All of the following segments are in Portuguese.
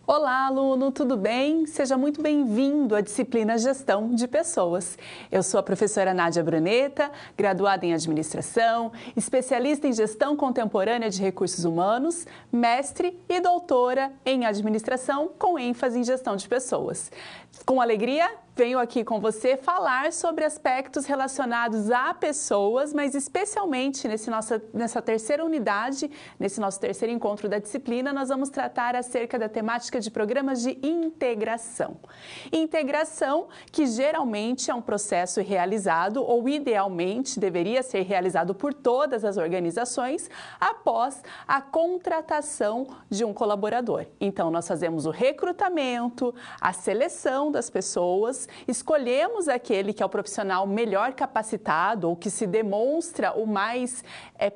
Olá, aluno, tudo bem? Seja muito bem-vindo à disciplina Gestão de Pessoas. Eu sou a professora Nádia Bruneta, graduada em Administração, especialista em Gestão Contemporânea de Recursos Humanos, mestre e doutora em Administração com ênfase em Gestão de Pessoas. Com alegria, venho aqui com você falar sobre aspectos relacionados a pessoas, mas especialmente nessa terceira unidade, nesse nosso terceiro encontro da disciplina, nós vamos tratar acerca da temática de programas de integração. Integração que geralmente é um processo realizado ou idealmente deveria ser realizado por todas as organizações após a contratação de um colaborador. Então, nós fazemos o recrutamento, a seleção das pessoas, escolhemos aquele que é o profissional melhor capacitado ou que se demonstra o mais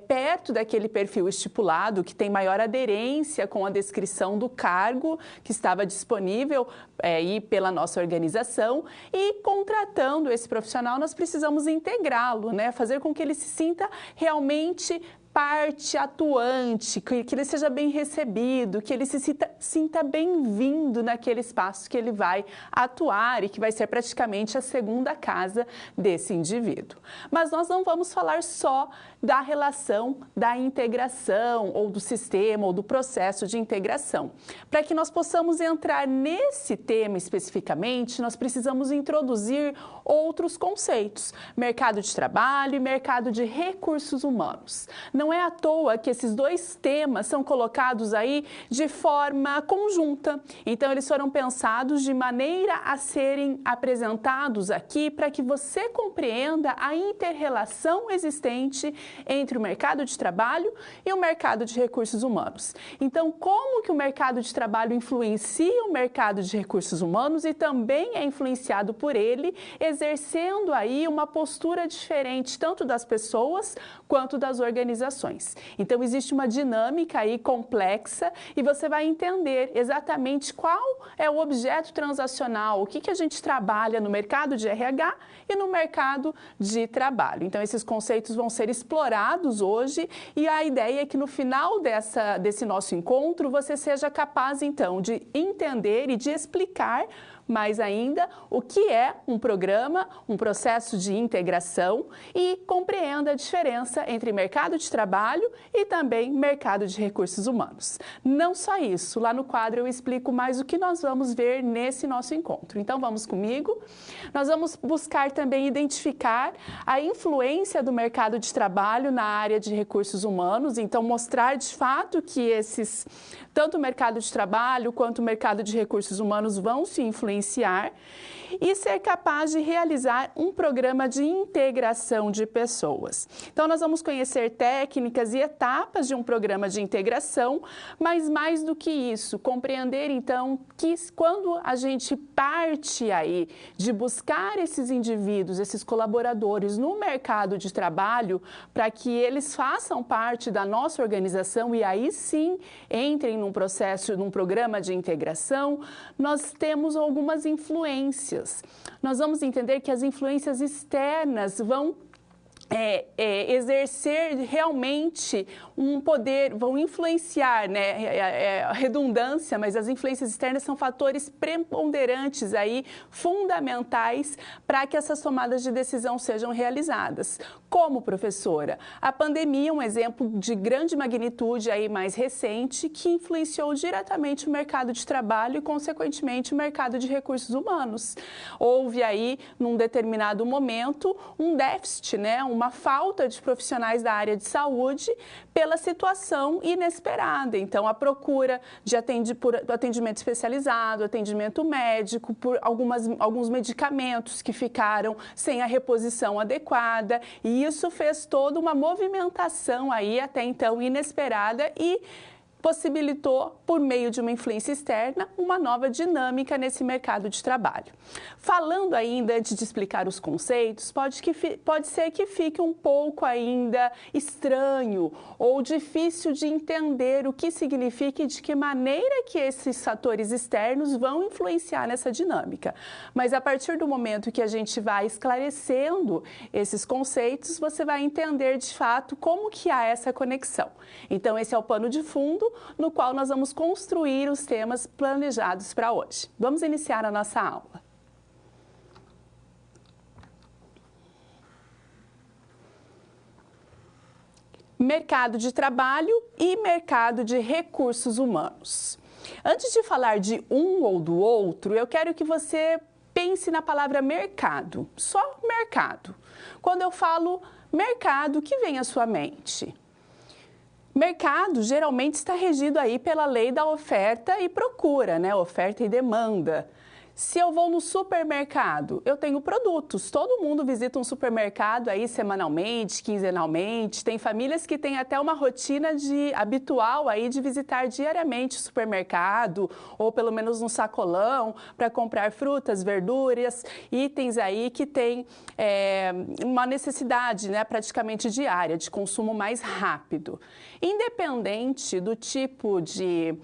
perto daquele perfil estipulado, que tem maior aderência com a descrição do cargo que estava disponível pela nossa organização, e contratando esse profissional nós precisamos integrá-lo, fazer com que ele se sinta realmente parte atuante, que ele seja bem recebido, que ele se sinta bem-vindo naquele espaço que ele vai atuar e que vai ser praticamente a segunda casa desse indivíduo. Mas nós não vamos falar só da relação da integração ou do sistema ou do processo de integração. Para que nós possamos entrar nesse tema especificamente, nós precisamos introduzir outros conceitos: mercado de trabalho e mercado de recursos humanos. Não é à toa que esses dois temas são colocados aí de forma conjunta. Então, eles foram pensados de maneira a serem apresentados aqui para que você compreenda a inter-relação existente entre o mercado de trabalho e o mercado de recursos humanos. Então, como que o mercado de trabalho influencia o mercado de recursos humanos e também é influenciado por ele, exercendo aí uma postura diferente tanto das pessoas quanto das organizações. Então, existe uma dinâmica aí complexa e você vai entender exatamente qual é o objeto transacional, o que a gente trabalha no mercado de RH e no mercado de trabalho. Então, esses conceitos vão ser explorados hoje e a ideia é que no final desse nosso encontro você seja capaz, então, de entender e de explicar mais ainda o que é um programa, um processo de integração, e compreenda a diferença entre mercado de trabalho e também mercado de recursos humanos. Não só isso, lá no quadro eu explico mais o que nós vamos ver nesse nosso encontro. Então vamos comigo. Nós vamos buscar também identificar a influência do mercado de trabalho na área de recursos humanos, então mostrar de fato que tanto o mercado de trabalho quanto o mercado de recursos humanos vão se influenciar e ser capaz de realizar um programa de integração de pessoas. Então, nós vamos conhecer técnicas e etapas de um programa de integração, mas mais do que isso, compreender então que quando a gente parte aí de buscar esses indivíduos, esses colaboradores no mercado de trabalho, para que eles façam parte da nossa organização e aí sim entrem num processo, num programa de integração, nós temos algumas influências. Nós vamos entender que as influências externas vão exercer realmente um poder, vão influenciar, a redundância, mas as influências externas são fatores preponderantes aí, fundamentais para que essas tomadas de decisão sejam realizadas. Como, professora? A pandemia é um exemplo de grande magnitude aí mais recente que influenciou diretamente o mercado de trabalho e, consequentemente, o mercado de recursos humanos. Houve aí, num determinado momento, um déficit, uma falta de profissionais da área de saúde pela situação inesperada. Então, a procura por atendimento especializado, atendimento médico, por alguns medicamentos que ficaram sem a reposição adequada, e isso fez toda uma movimentação aí até então inesperada e possibilitou, por meio de uma influência externa, uma nova dinâmica nesse mercado de trabalho. Falando ainda, antes de explicar os conceitos, pode ser que fique um pouco ainda estranho ou difícil de entender o que significa e de que maneira que esses fatores externos vão influenciar nessa dinâmica. Mas a partir do momento que a gente vai esclarecendo esses conceitos, você vai entender de fato como que há essa conexão. Então, esse é o pano de fundo no qual nós vamos construir os temas planejados para hoje. Vamos iniciar a nossa aula. Mercado de trabalho e mercado de recursos humanos. Antes de falar de um ou do outro, eu quero que você pense na palavra mercado, só mercado. Quando eu falo mercado, o que vem à sua mente? Mercado geralmente está regido aí pela lei da oferta e procura, né? Oferta e demanda. Se eu vou no supermercado, eu tenho produtos. Todo mundo visita um supermercado aí semanalmente, quinzenalmente. Tem famílias que têm até uma rotina habitual aí de visitar diariamente o supermercado, ou pelo menos um sacolão, para comprar frutas, verduras, itens aí que têm uma necessidade, né, praticamente diária, de consumo mais rápido. Independente do tipo de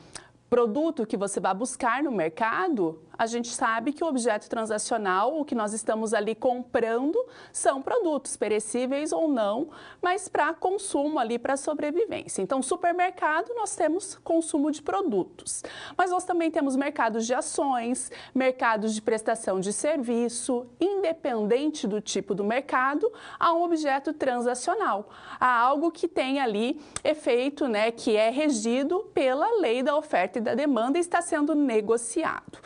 produto que você vai buscar no mercado, a gente sabe que o objeto transacional, o que nós estamos ali comprando, são produtos perecíveis ou não, mas para consumo ali, para sobrevivência. Então, supermercado, nós temos consumo de produtos, mas nós também temos mercados de ações, mercados de prestação de serviço. Independente do tipo do mercado, há um objeto transacional, há algo que tem ali efeito, né, que é regido pela lei da oferta e da demanda e está sendo negociado.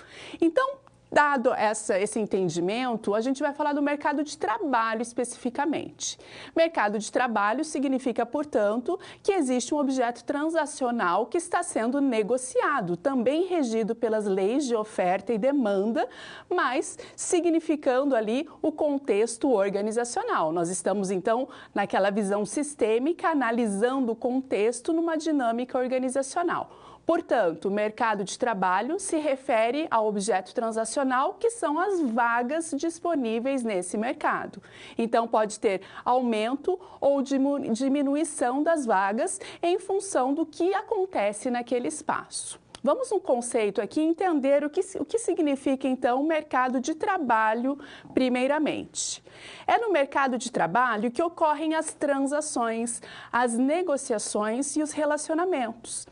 Então, dado esse entendimento, a gente vai falar do mercado de trabalho especificamente. Mercado de trabalho significa, portanto, que existe um objeto transacional que está sendo negociado, também regido pelas leis de oferta e demanda, mas significando ali o contexto organizacional. Nós estamos, então, naquela visão sistêmica, analisando o contexto numa dinâmica organizacional. Portanto, o mercado de trabalho se refere ao objeto transacional, que são as vagas disponíveis nesse mercado. Então, pode ter aumento ou diminuição das vagas em função do que acontece naquele espaço. Vamos no conceito aqui entender o que significa, então, o mercado de trabalho, primeiramente. É no mercado de trabalho que ocorrem as transações, as negociações e os relacionamentos.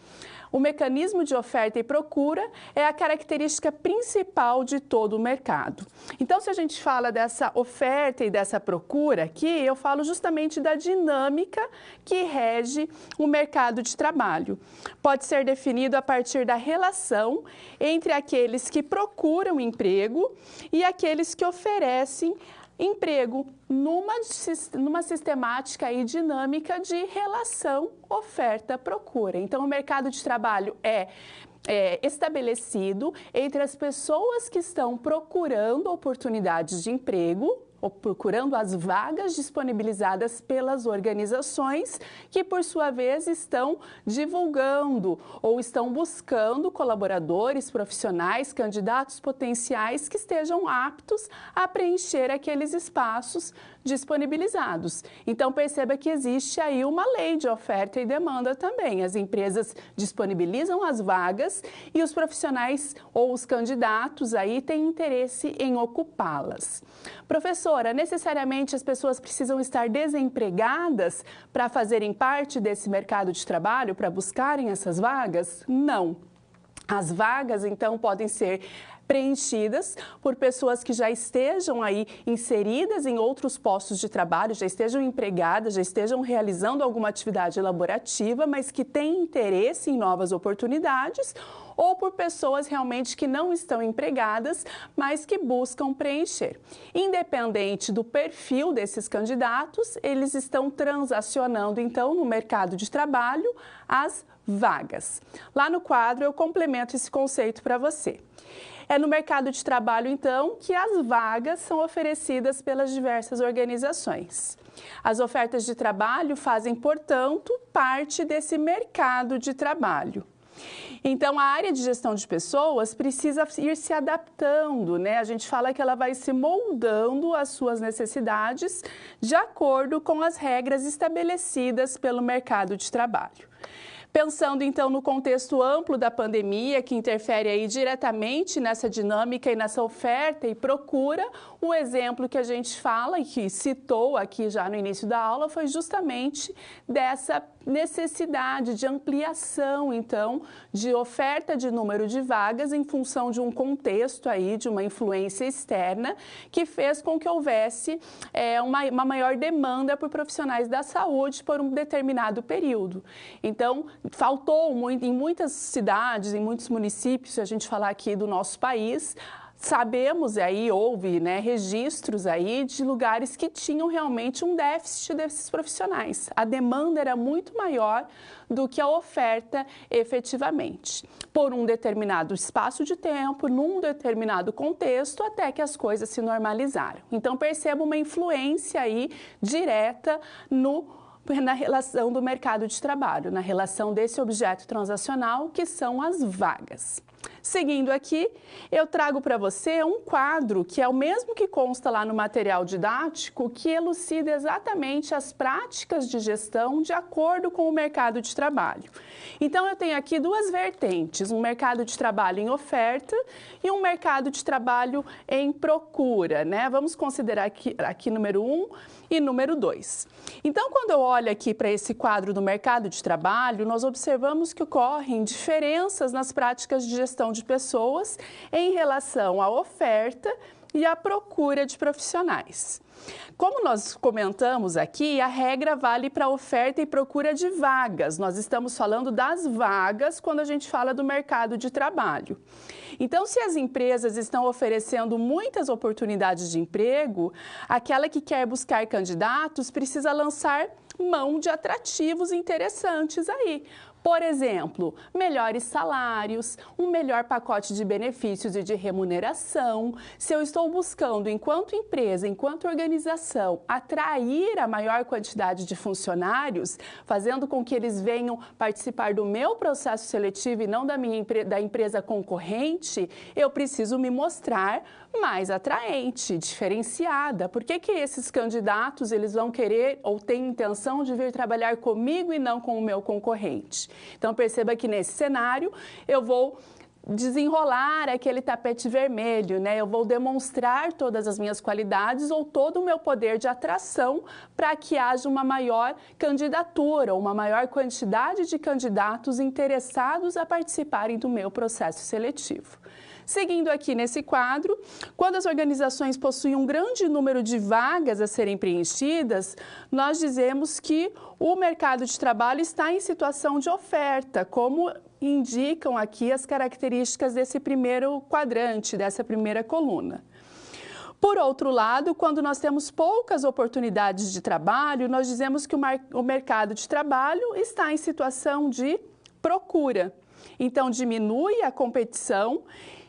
O mecanismo de oferta e procura é a característica principal de todo o mercado. Então, se a gente fala dessa oferta e dessa procura aqui, eu falo justamente da dinâmica que rege o mercado de trabalho. Pode ser definido a partir da relação entre aqueles que procuram emprego e aqueles que oferecem emprego numa sistemática e dinâmica de relação oferta-procura. Então, o mercado de trabalho é estabelecido entre as pessoas que estão procurando oportunidades de emprego, ou procurando as vagas disponibilizadas pelas organizações que, por sua vez, estão divulgando ou estão buscando colaboradores, profissionais, candidatos potenciais que estejam aptos a preencher aqueles espaços disponibilizados. Então, perceba que existe aí uma lei de oferta e demanda também. As empresas disponibilizam as vagas e os profissionais ou os candidatos aí têm interesse em ocupá-las. Professora, necessariamente as pessoas precisam estar desempregadas para fazerem parte desse mercado de trabalho, para buscarem essas vagas? Não. As vagas, então, podem ser preenchidas por pessoas que já estejam aí inseridas em outros postos de trabalho, já estejam empregadas, já estejam realizando alguma atividade laborativa, mas que têm interesse em novas oportunidades, ou por pessoas realmente que não estão empregadas, mas que buscam preencher. Independente do perfil desses candidatos, eles estão transacionando, então, no mercado de trabalho, as vagas. Lá no quadro eu complemento esse conceito para você. É no mercado de trabalho, então, que as vagas são oferecidas pelas diversas organizações. As ofertas de trabalho fazem, portanto, parte desse mercado de trabalho. Então, a área de gestão de pessoas precisa ir se adaptando, né? A gente fala que ela vai se moldando às suas necessidades de acordo com as regras estabelecidas pelo mercado de trabalho. Pensando, então, no contexto amplo da pandemia, que interfere aí diretamente nessa dinâmica e nessa oferta e procura, o exemplo que a gente fala e que citou aqui já no início da aula foi justamente necessidade de ampliação, então, de oferta de número de vagas em função de um contexto aí, de uma influência externa, que fez com que houvesse uma maior demanda por profissionais da saúde por um determinado período. Então, faltou muito, em muitas cidades, em muitos municípios, se a gente falar aqui do nosso país, sabemos aí, houve registros aí de lugares que tinham realmente um déficit desses profissionais. A demanda era muito maior do que a oferta efetivamente, por um determinado espaço de tempo, num determinado contexto, até que as coisas se normalizaram. Então, perceba uma influência aí direta na relação do mercado de trabalho, na relação desse objeto transacional, que são as vagas. Seguindo aqui, eu trago para você um quadro que é o mesmo que consta lá no material didático, que elucida exatamente as práticas de gestão de acordo com o mercado de trabalho. Então, eu tenho aqui duas vertentes, um mercado de trabalho em oferta e um mercado de trabalho em procura, né? Vamos considerar aqui número 1 e número 2. Então, quando eu olho aqui para esse quadro do mercado de trabalho, nós observamos que ocorrem diferenças nas práticas de gestão de pessoas em relação à oferta e à procura de profissionais. Como nós comentamos aqui, a regra vale para oferta e procura de vagas. Nós estamos falando das vagas quando a gente fala do mercado de trabalho. Então, se as empresas estão oferecendo muitas oportunidades de emprego, aquela que quer buscar candidatos precisa lançar mão de atrativos interessantes aí. Por exemplo, melhores salários, um melhor pacote de benefícios e de remuneração. Se eu estou buscando, enquanto empresa, enquanto organização, atrair a maior quantidade de funcionários, fazendo com que eles venham participar do meu processo seletivo e não da empresa concorrente, eu preciso me mostrar mais atraente, diferenciada. Por que esses candidatos eles vão querer ou têm intenção de vir trabalhar comigo e não com o meu concorrente? Então, perceba que nesse cenário eu vou desenrolar aquele tapete vermelho, né? Eu vou demonstrar todas as minhas qualidades ou todo o meu poder de atração para que haja uma maior candidatura, uma maior quantidade de candidatos interessados a participarem do meu processo seletivo. Seguindo aqui nesse quadro, quando as organizações possuem um grande número de vagas a serem preenchidas, nós dizemos que o mercado de trabalho está em situação de oferta, como indicam aqui as características desse primeiro quadrante, dessa primeira coluna. Por outro lado, quando nós temos poucas oportunidades de trabalho, nós dizemos que o mercado de trabalho está em situação de procura. Então, diminui a competição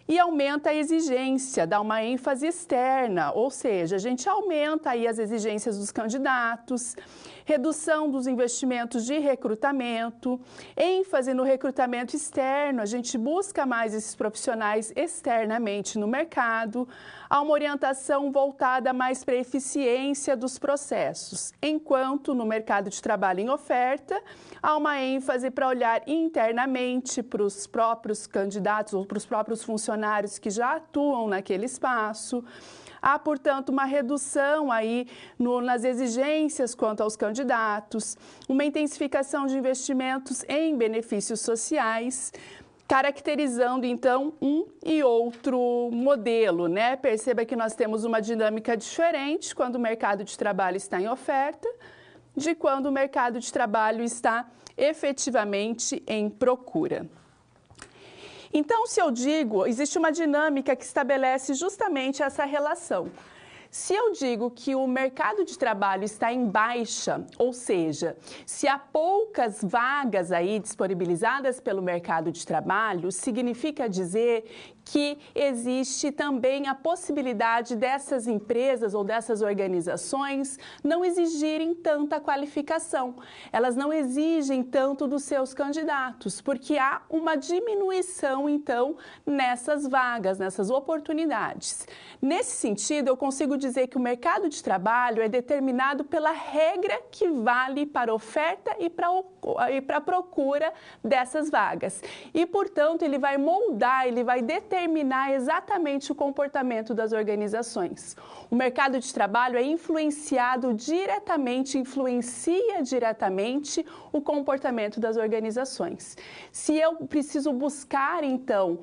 e aumenta a exigência, dá uma ênfase externa, ou seja, a gente aumenta aí as exigências dos candidatos, redução dos investimentos de recrutamento, ênfase no recrutamento externo, a gente busca mais esses profissionais externamente no mercado, há uma orientação voltada mais para a eficiência dos processos, enquanto no mercado de trabalho em oferta, há uma ênfase para olhar internamente para os próprios candidatos ou para os próprios funcionários que já atuam naquele espaço. Há, portanto, uma redução aí nas exigências quanto aos candidatos, uma intensificação de investimentos em benefícios sociais, caracterizando, então, um e outro modelo, né? Perceba que nós temos uma dinâmica diferente quando o mercado de trabalho está em oferta, de quando o mercado de trabalho está efetivamente em procura. Então, se eu digo, existe uma dinâmica que estabelece justamente essa relação. Se eu digo que o mercado de trabalho está em baixa, ou seja, se há poucas vagas aí disponibilizadas pelo mercado de trabalho, significa dizer que existe também a possibilidade dessas empresas ou dessas organizações não exigirem tanta qualificação. Elas não exigem tanto dos seus candidatos, porque há uma diminuição, então, nessas vagas, nessas oportunidades. Nesse sentido, eu consigo dizer que o mercado de trabalho é determinado pela regra que vale para a oferta e para a procura dessas vagas. E, portanto, ele vai moldar, ele vai determinar exatamente o comportamento das organizações. O mercado de trabalho é influenciado diretamente, influencia diretamente o comportamento das organizações. Se eu preciso buscar, então,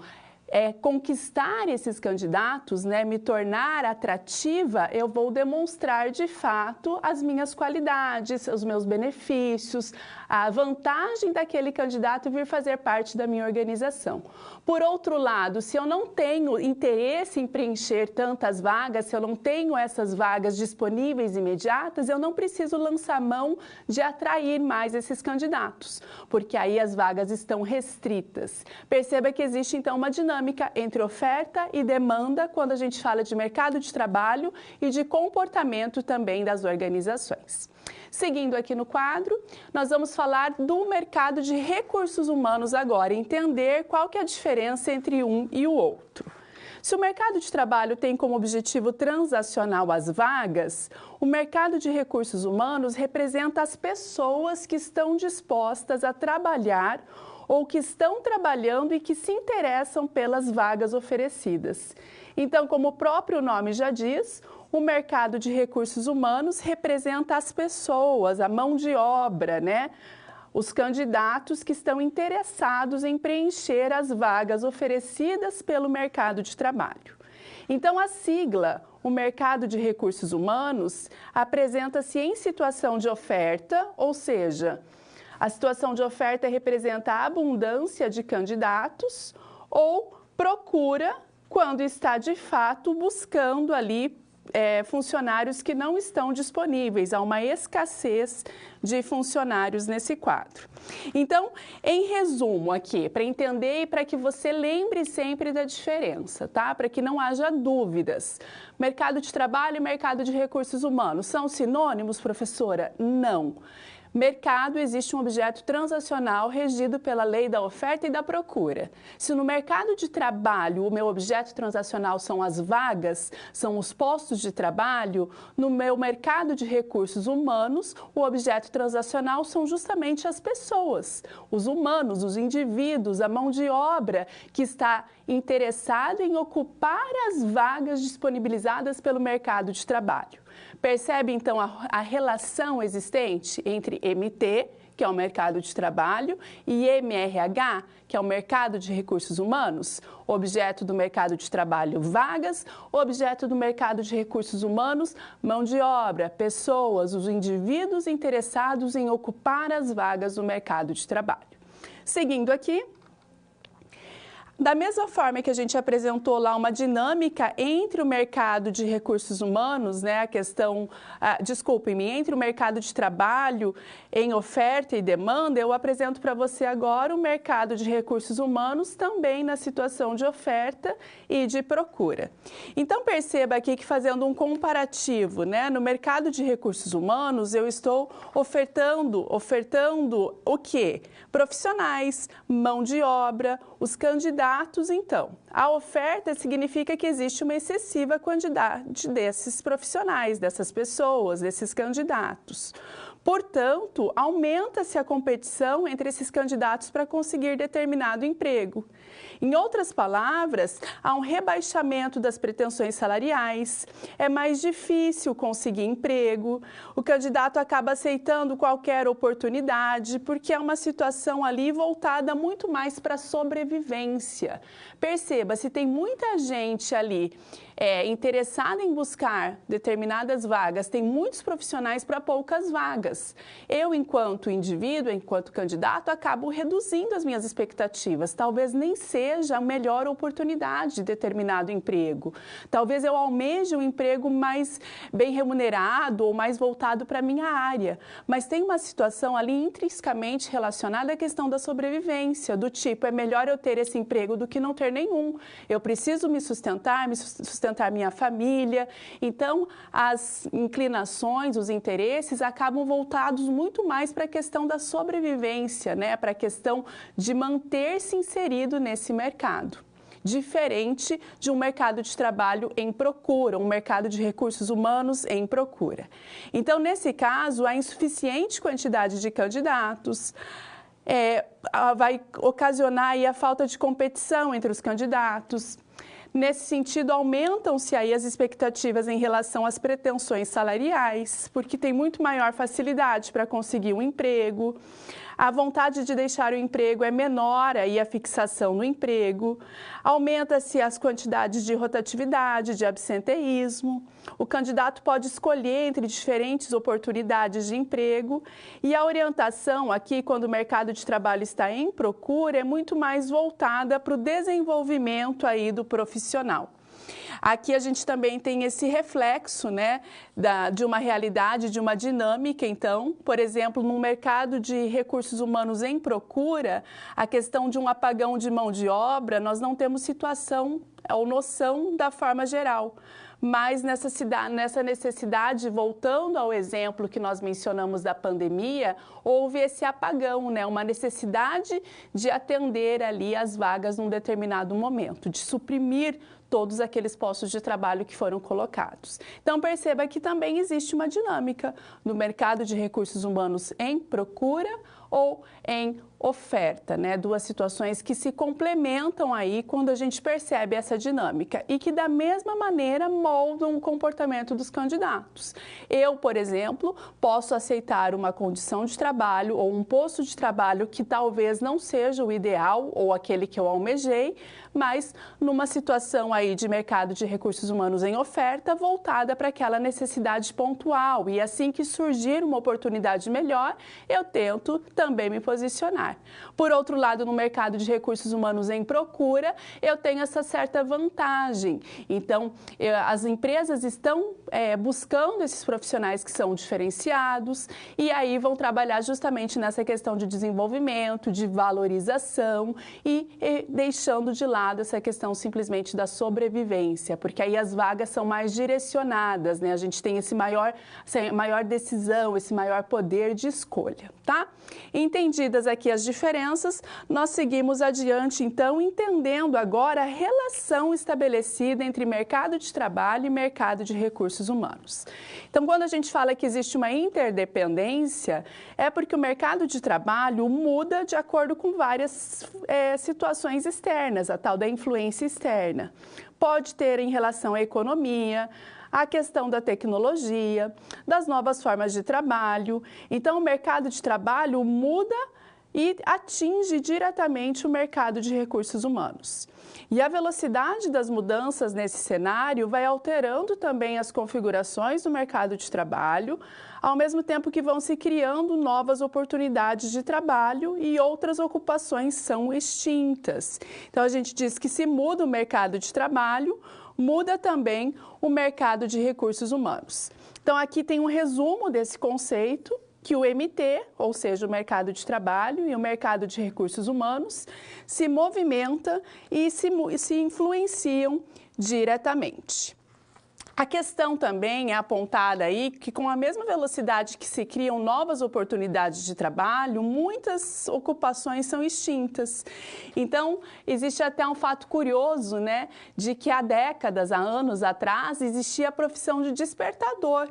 conquistar esses candidatos, né, me tornar atrativa, eu vou demonstrar de fato as minhas qualidades, os meus benefícios, a vantagem daquele candidato vir fazer parte da minha organização. Por outro lado, se eu não tenho interesse em preencher tantas vagas, se eu não tenho essas vagas disponíveis imediatas, eu não preciso lançar mão de atrair mais esses candidatos, porque aí as vagas estão restritas. Perceba que existe então uma dinâmica entre oferta e demanda quando a gente fala de mercado de trabalho e de comportamento também das organizações. Seguindo aqui no quadro, nós vamos falar do mercado de recursos humanos agora, entender qual que é a diferença entre um e o outro. Se o mercado de trabalho tem como objetivo transacional as vagas, o mercado de recursos humanos representa as pessoas que estão dispostas a trabalhar ou que estão trabalhando e que se interessam pelas vagas oferecidas. Então, como o próprio nome já diz, o mercado de recursos humanos representa as pessoas, a mão de obra, né? Os candidatos que estão interessados em preencher as vagas oferecidas pelo mercado de trabalho. Então, a sigla, o mercado de recursos humanos, apresenta-se em situação de oferta, ou seja, a situação de oferta representa a abundância de candidatos, ou procura quando está de fato buscando ali funcionários que não estão disponíveis. Há uma escassez de funcionários nesse quadro. Então, em resumo aqui, para entender e para que você lembre sempre da diferença, tá? Para que não haja dúvidas. Mercado de trabalho e mercado de recursos humanos são sinônimos, professora? Não. Mercado existe um objeto transacional regido pela lei da oferta e da procura. Se no mercado de trabalho o meu objeto transacional são as vagas, são os postos de trabalho, no meu mercado de recursos humanos o objeto transacional são justamente as pessoas, os humanos, os indivíduos, a mão de obra que está interessado em ocupar as vagas disponibilizadas pelo mercado de trabalho. Percebe, então, a relação existente entre MT, que é o mercado de trabalho, e MRH, que é o mercado de recursos humanos? Objeto do mercado de trabalho, vagas. Objeto do mercado de recursos humanos, mão de obra, pessoas, os indivíduos interessados em ocupar as vagas do mercado de trabalho. Seguindo aqui. Da mesma forma que a gente apresentou lá uma dinâmica entre o mercado de recursos humanos, né, a questão, desculpem-me, entre o mercado de trabalho em oferta e demanda, eu apresento para você agora o mercado de recursos humanos também na situação de oferta e de procura. Então, perceba aqui que fazendo um comparativo, né, no mercado de recursos humanos, eu estou ofertando o quê? Profissionais, mão de obra, os candidatos. Então, a oferta significa que existe uma excessiva quantidade desses profissionais, dessas pessoas, desses candidatos. Portanto, aumenta-se a competição entre esses candidatos para conseguir determinado emprego. Em outras palavras, há um rebaixamento das pretensões salariais, é mais difícil conseguir emprego, o candidato acaba aceitando qualquer oportunidade, porque é uma situação ali voltada muito mais para a sobrevivência. Perceba, se tem muita gente ali interessada em buscar determinadas vagas, tem muitos profissionais para poucas vagas. Eu, enquanto indivíduo, enquanto candidato, acabo reduzindo as minhas expectativas. Talvez nem seja a melhor oportunidade de determinado emprego. Talvez eu almeje um emprego mais bem remunerado ou mais voltado para a minha área. Mas tem uma situação ali intrinsecamente relacionada à questão da sobrevivência, do tipo, é melhor eu ter esse emprego do que não ter nenhum. Eu preciso me sustentar minha família. Então, as inclinações, os interesses acabam voltados muito mais para a questão da sobrevivência, né? Para a questão de manter-se inserido nesse mercado. diferente de um mercado de trabalho em procura, um mercado de recursos humanos em procura. Então, nesse caso, a insuficiente quantidade de candidatos vai ocasionar aí a falta de competição entre os candidatos. Nesse sentido, aumentam-se aí as expectativas em relação às pretensões salariais, porque tem muito maior facilidade para conseguir um emprego. A vontade de deixar o emprego é menor, aí a fixação no emprego. Aumenta-se as quantidades de rotatividade, de absenteísmo. O candidato pode escolher entre diferentes oportunidades de emprego. E a orientação aqui, quando o mercado de trabalho está em procura, é muito mais voltada para o desenvolvimento aí do profissional. Aqui a gente também tem esse reflexo, né, de uma realidade, de uma dinâmica. Então, por exemplo, no mercado de recursos humanos em procura, a questão de um apagão de mão de obra, nós não temos situação ou noção da forma geral. Mas nessa necessidade, voltando ao exemplo que nós mencionamos da pandemia, houve esse apagão, né? Uma necessidade de atender ali as vagas num determinado momento, de suprimir todos aqueles postos de trabalho que foram colocados. Então, perceba que também existe uma dinâmica no mercado de recursos humanos em procura ou em oferta, né? Duas situações que se complementam aí quando a gente percebe essa dinâmica e que da mesma maneira moldam o comportamento dos candidatos. Eu, por exemplo, posso aceitar uma condição de trabalho ou um posto de trabalho que talvez não seja o ideal ou aquele que eu almejei, mas numa situação aí de mercado de recursos humanos em oferta voltada para aquela necessidade pontual, e assim que surgir uma oportunidade melhor, eu tento também me posicionar. Por outro lado, no mercado de recursos humanos em procura, eu tenho essa certa vantagem. Então, as empresas estão buscando esses profissionais que são diferenciados e aí vão trabalhar justamente nessa questão de desenvolvimento, de valorização e deixando de lado essa questão simplesmente da sobrevivência, porque aí as vagas são mais direcionadas, né? A gente tem essa maior decisão, esse maior poder de escolha, tá? Entendidas aqui as diferenças, nós seguimos adiante, então, entendendo agora a relação estabelecida entre mercado de trabalho e mercado de recursos humanos. Então, quando a gente fala que existe uma interdependência, é porque o mercado de trabalho muda de acordo com várias situações externas, a tal da influência externa. Pode ter em relação à economia, a questão da tecnologia, das novas formas de trabalho. Então, o mercado de trabalho muda e atinge diretamente o mercado de recursos humanos. E a velocidade das mudanças nesse cenário vai alterando também as configurações do mercado de trabalho, ao mesmo tempo que vão se criando novas oportunidades de trabalho e outras ocupações são extintas. Então, a gente diz que se muda o mercado de trabalho, muda também o mercado de recursos humanos. Então, aqui tem um resumo desse conceito, que o MT, ou seja, o mercado de trabalho e o mercado de recursos humanos, se movimenta e se influenciam diretamente. A questão também é apontada aí que com a mesma velocidade que se criam novas oportunidades de trabalho, muitas ocupações são extintas. Então, existe até um fato curioso, né, de que há décadas, há anos atrás, existia a profissão de despertador.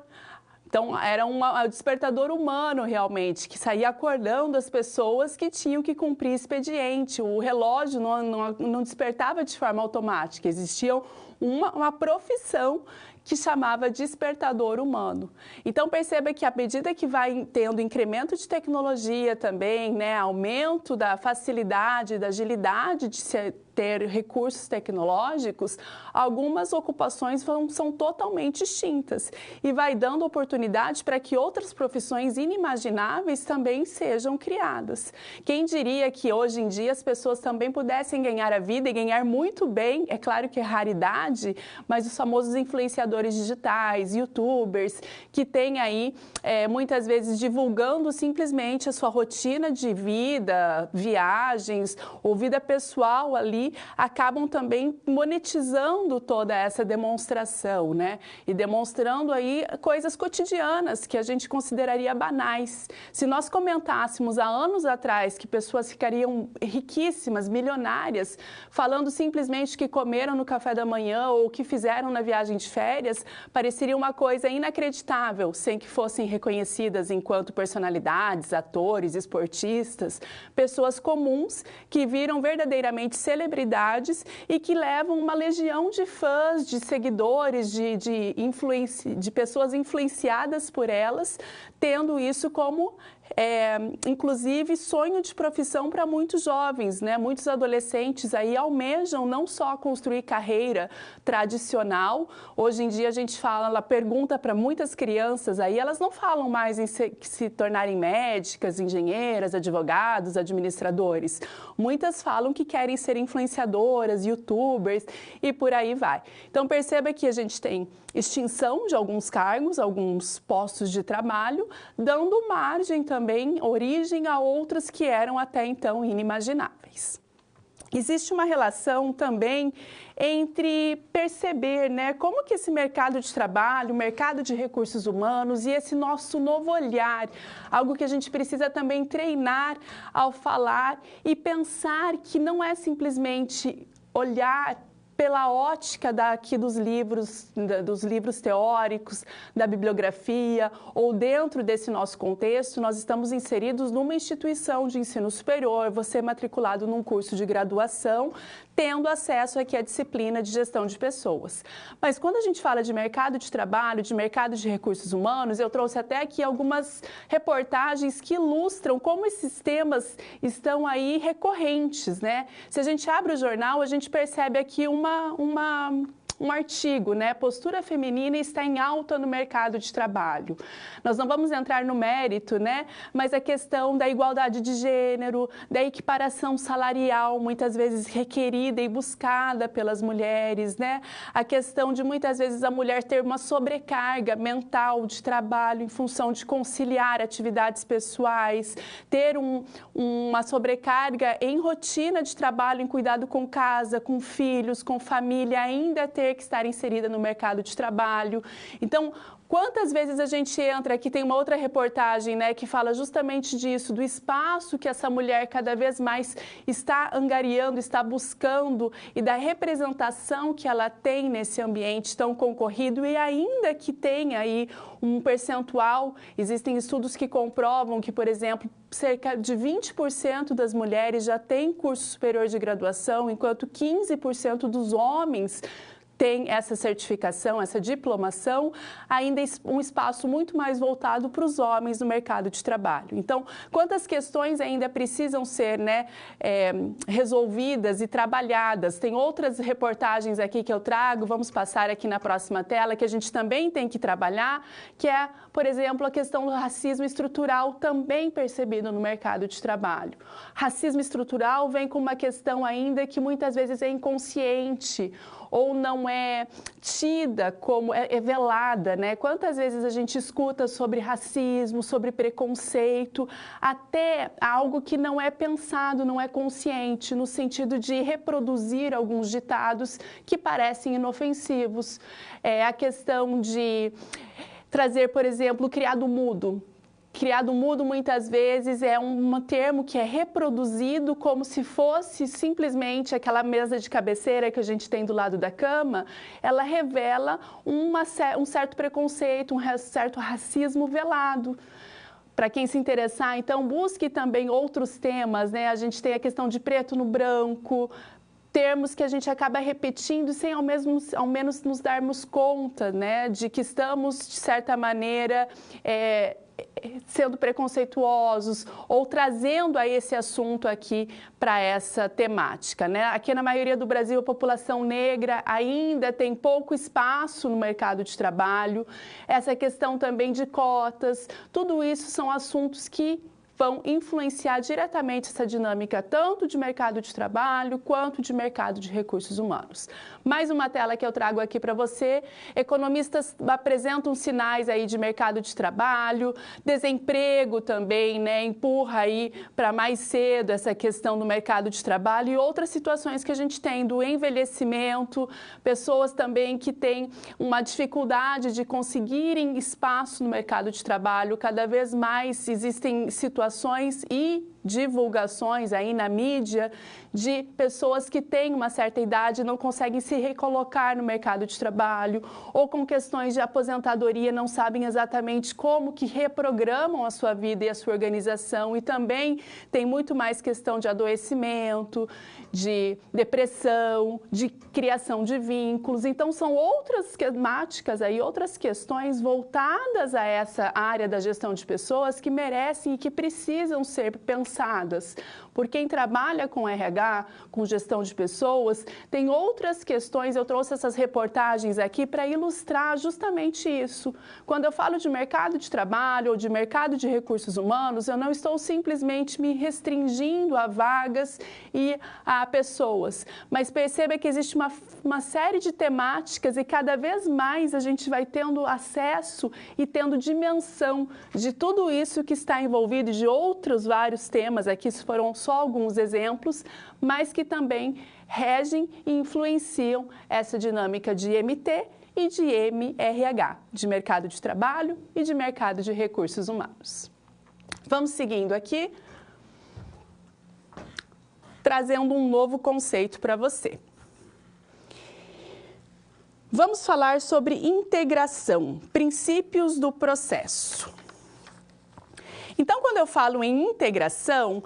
Então, era um despertador humano, realmente, que saía acordando as pessoas que tinham que cumprir expediente. O relógio não despertava de forma automática, existia uma profissão que chamava despertador humano. Então, perceba que à medida que vai tendo incremento de tecnologia também, né, aumento da facilidade, da agilidade de se ter recursos tecnológicos, algumas ocupações são totalmente extintas e vai dando oportunidade para que outras profissões inimagináveis também sejam criadas. Quem diria que hoje em dia as pessoas também pudessem ganhar a vida e ganhar muito bem, é claro que é raridade, mas os famosos influenciadores digitais, youtubers, que têm aí muitas vezes divulgando simplesmente a sua rotina de vida, viagens ou vida pessoal ali, aí acabam também monetizando toda essa demonstração, né? E demonstrando aí coisas cotidianas que a gente consideraria banais. Se nós comentássemos há anos atrás que pessoas ficariam riquíssimas, milionárias, falando simplesmente que comeram no café da manhã ou que fizeram na viagem de férias, pareceria uma coisa inacreditável, sem que fossem reconhecidas enquanto personalidades, atores, esportistas, pessoas comuns que viram verdadeiramente celebridades e que levam uma legião de fãs, de seguidores, de pessoas influenciadas por elas, tendo isso como inclusive sonho de profissão para muitos jovens, né? Muitos adolescentes aí almejam não só construir carreira tradicional. Hoje em dia a gente fala, pergunta para muitas crianças aí, elas não falam mais em se tornarem médicas, engenheiras, advogados, administradores. Muitas falam que querem ser influenciadoras, youtubers e por aí vai. Então perceba que a gente tem extinção de alguns cargos, alguns postos de trabalho, dando margem também, origem a outros que eram até então inimagináveis. Existe uma relação também entre perceber, né, como que esse mercado de trabalho, o mercado de recursos humanos e esse nosso novo olhar, algo que a gente precisa também treinar ao falar e pensar que não é simplesmente olhar pela ótica daqui dos livros teóricos, da bibliografia, ou dentro desse nosso contexto, nós estamos inseridos numa instituição de ensino superior, você é matriculado num curso de graduação, tendo acesso aqui à disciplina de gestão de pessoas. Mas quando a gente fala de mercado de trabalho, de mercado de recursos humanos, eu trouxe até aqui algumas reportagens que ilustram como esses temas estão aí recorrentes, né? Se a gente abre o jornal, a gente percebe aqui um artigo, né? Postura feminina está em alta no mercado de trabalho. Nós não vamos entrar no mérito, né? Mas a questão da igualdade de gênero, da equiparação salarial, muitas vezes requerida e buscada pelas mulheres, né? A questão de muitas vezes a mulher ter uma sobrecarga mental de trabalho em função de conciliar atividades pessoais, ter uma sobrecarga em rotina de trabalho, em cuidado com casa, com filhos, com família, ainda ter que estar inserida no mercado de trabalho. Então, quantas vezes a gente entra, aqui tem uma outra reportagem, né, que fala justamente disso, do espaço que essa mulher cada vez mais está angariando, está buscando e da representação que ela tem nesse ambiente tão concorrido e ainda que tenha aí um percentual, existem estudos que comprovam que, por exemplo, cerca de 20% das mulheres já têm curso superior de graduação, enquanto 15% dos homens tem essa certificação, essa diplomação, ainda um espaço muito mais voltado para os homens no mercado de trabalho. Então, quantas questões ainda precisam ser, né, resolvidas e trabalhadas? Tem outras reportagens aqui que eu trago, vamos passar aqui na próxima tela, que a gente também tem que trabalhar, que é, por exemplo, a questão do racismo estrutural também percebido no mercado de trabalho. Racismo estrutural vem com uma questão ainda que muitas vezes é inconsciente, ou não é tida como, é velada, né? Quantas vezes a gente escuta sobre racismo, sobre preconceito, até algo que não é pensado, não é consciente, no sentido de reproduzir alguns ditados que parecem inofensivos. A questão de trazer, por exemplo, o criado mudo. Criado mudo, muitas vezes, é um termo que é reproduzido como se fosse simplesmente aquela mesa de cabeceira que a gente tem do lado da cama. Ela revela um certo preconceito, um certo racismo velado. Para quem se interessar, então, busque também outros temas, né? A gente tem a questão de preto no branco, termos que a gente acaba repetindo sem ao menos nos darmos conta, né? De que estamos, de certa maneira, sendo preconceituosos ou trazendo a esse assunto aqui para essa temática, né? Aqui na maioria do Brasil, a população negra ainda tem pouco espaço no mercado de trabalho, essa questão também de cotas, tudo isso são assuntos que vão influenciar diretamente essa dinâmica tanto de mercado de trabalho quanto de mercado de recursos humanos. Mais uma tela que eu trago aqui para você. Economistas apresentam sinais aí de mercado de trabalho, desemprego também, né, empurra aí para mais cedo essa questão do mercado de trabalho e outras situações que a gente tem do envelhecimento, pessoas também que têm uma dificuldade de conseguirem espaço no mercado de trabalho. Cada vez mais existem situações e divulgações aí na mídia de pessoas que têm uma certa idade e não conseguem se recolocar no mercado de trabalho ou com questões de aposentadoria não sabem exatamente como que reprogramam a sua vida e a sua organização, e também tem muito mais questão de adoecimento, de depressão, de criação de vínculos. Então são outras temáticas aí, outras questões voltadas a essa área da gestão de pessoas que merecem e que precisam ser pensadas. Por quem trabalha com RH, com gestão de pessoas, tem outras questões. Eu trouxe essas reportagens aqui para ilustrar justamente isso. Quando eu falo de mercado de trabalho ou de mercado de recursos humanos, eu não estou simplesmente me restringindo a vagas e a pessoas, mas perceba que existe uma série de temáticas e cada vez mais a gente vai tendo acesso e tendo dimensão de tudo isso que está envolvido, de outros vários temas. Aqui foram só alguns exemplos, mas que também regem e influenciam essa dinâmica de MT e de MRH, de mercado de trabalho e de mercado de recursos humanos. Vamos seguindo aqui, trazendo um novo conceito para você. Vamos falar sobre integração, princípios do processo. Então, quando eu falo em integração,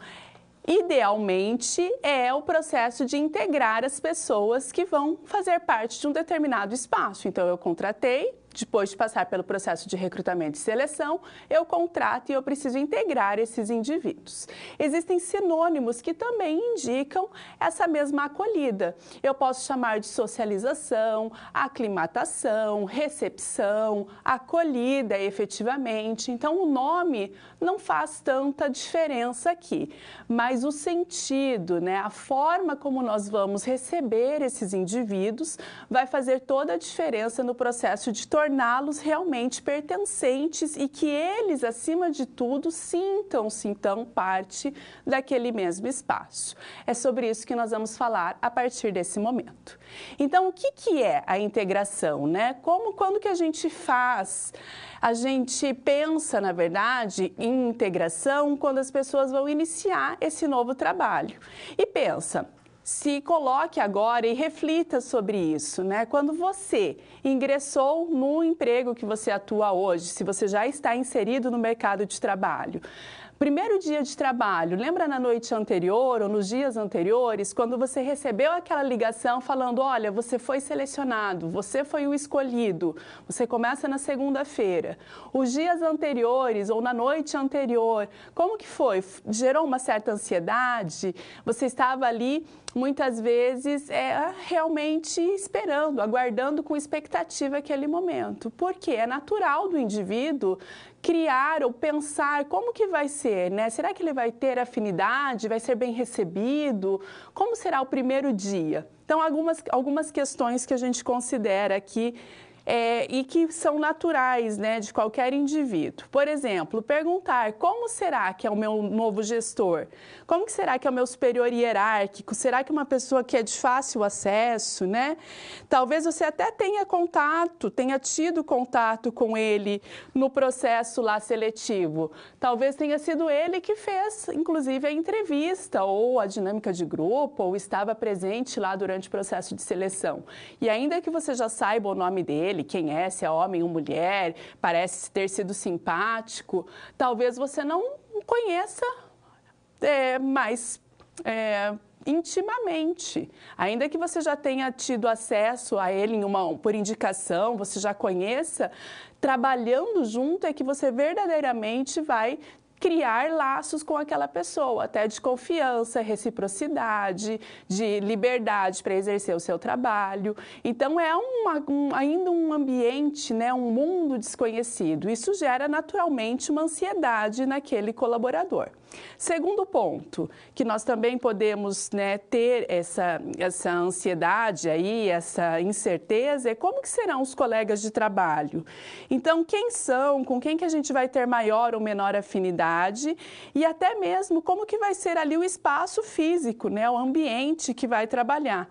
idealmente é o processo de integrar as pessoas que vão fazer parte de um determinado espaço. Então, eu contratei, depois de passar pelo processo de recrutamento e seleção, eu contrato e eu preciso integrar esses indivíduos. Existem sinônimos que também indicam essa mesma acolhida. Eu posso chamar de socialização, aclimatação, recepção, acolhida efetivamente. Então, o nome não faz tanta diferença aqui, mas o sentido, né, a forma como nós vamos receber esses indivíduos vai fazer toda a diferença no processo de torná-los realmente pertencentes e que eles, acima de tudo, sintam-se, então, parte daquele mesmo espaço. É sobre isso que nós vamos falar a partir desse momento. Então, o que é a integração, né? Quando que a gente faz? A gente pensa, na verdade, em integração quando as pessoas vão iniciar esse novo trabalho. E pensa, se coloque agora e reflita sobre isso, né? Quando você ingressou no emprego que você atua hoje, se você já está inserido no mercado de trabalho, primeiro dia de trabalho, lembra na noite anterior ou nos dias anteriores, quando você recebeu aquela ligação falando, olha, você foi selecionado, você foi o escolhido, você começa na segunda-feira. Os dias anteriores ou na noite anterior, como que foi? Gerou uma certa ansiedade? Você estava ali, muitas vezes, realmente esperando, aguardando com expectativa aquele momento. Porque é natural do indivíduo criar ou pensar como que vai ser, né? Será que ele vai ter afinidade? Vai ser bem recebido? Como será o primeiro dia? Então, algumas questões que a gente considera aqui e que são naturais, né, de qualquer indivíduo. Por exemplo, perguntar como será que é o meu novo gestor? Como que será que é o meu superior hierárquico? Será que é uma pessoa que é de fácil acesso, né? Talvez você até tenha tido contato com ele no processo lá seletivo. Talvez tenha sido ele que fez, inclusive, a entrevista ou a dinâmica de grupo, ou estava presente lá durante o processo de seleção. E ainda que você já saiba o nome dele, quem é, se é homem ou mulher, parece ter sido simpático, talvez você não conheça mais intimamente. Ainda que você já tenha tido acesso a ele por indicação, você já conheça, trabalhando junto é que você verdadeiramente vai criar laços com aquela pessoa, até de confiança, reciprocidade, de liberdade para exercer o seu trabalho. Então, é ainda um ambiente, né, um mundo desconhecido. Isso gera naturalmente uma ansiedade naquele colaborador. Segundo ponto, que nós também podemos, né, ter essa ansiedade aí, essa incerteza, é como que serão os colegas de trabalho. Então, quem são, com quem que a gente vai ter maior ou menor afinidade e até mesmo como que vai ser ali o espaço físico, né, o ambiente que vai trabalhar.